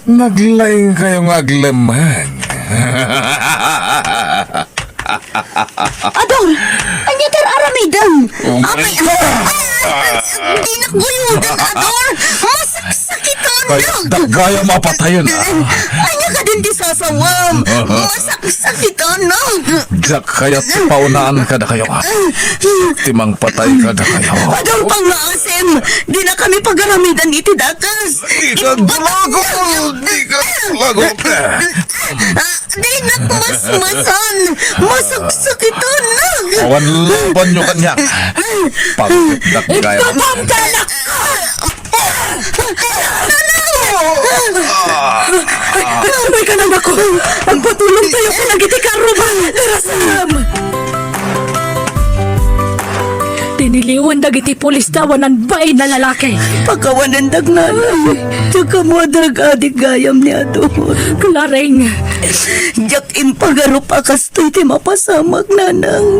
Naglaing kayong aglamang. Ador! Anya tar aramidam! Oh my Amay! Di na guyudan, Ador! Masaksakitan Kaya na! dagaya mapatayon Anya ka din di sasawam! Masaksakitan na! Jak kaya paunaan ka na kayo. Timang patay ka na kayo. Ador pangasim! Di na kami pagaramidan iti dakas! Di ka lago! Di ka lago! Di na masmasan! Masaksakitan na! Awan laban nyo kanya. Pagdak kaya. Pamdanak ka! Kamay ka na ako. Ang patulong tayo ka nagiti karuban. Darasam. Tiniliwan dagiti pulis dawanan bay na lalaki. Pagkawanan dagnanay, tsaka mo adik gayam niya doon. Clareng. Jak impagarup akas to'y ti mapasamag nanang.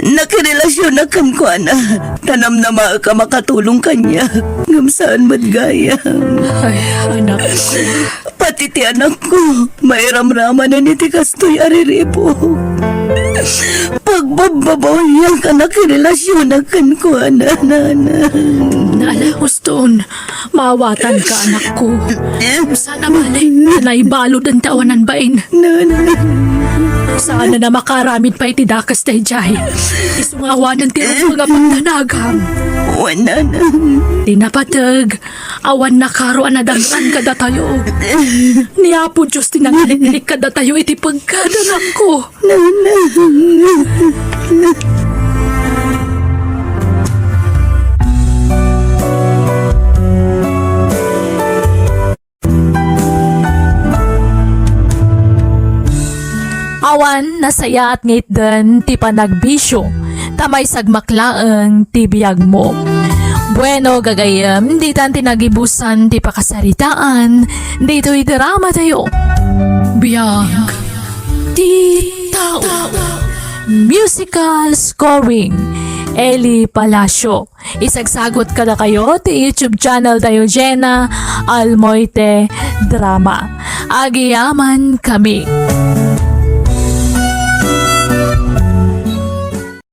Nakirelasyon na kan ko na. Tanam na ka makatulong kanya. Ngamsaan madgayam. Ay, anak ko. Pati ti anak ko, mairamraman na ni ti kastoy ariripo. Pagbababawyang ka nakirelasyon na kan ko na nanang. Naalahos doon. Maawatan ka, anak ko. Sana mali na naibalod ang tawanan bain. Sana na makaramid pa iti dakas tayo jay. Isungawanan tiro mga pagtanagam. Wala na. Tinapatag, awan na karo anadangran kada tayo. Niapo Diyos tinangalik kada tayo iti pagkadanak ko. Awan nasaya at ngit den ti panagbisyo, tamay sagmaklaeng ti biyag mo. Bueno gagayem, di tan tinagibusan ti pakasaritaan, dito'y drama tayo. Biyag ti tao. Musical scoring Eli Palacio. Isagsagot ka na kayo ti YouTube channel tayo Jenna Almoite Drama. Agiyaman kami.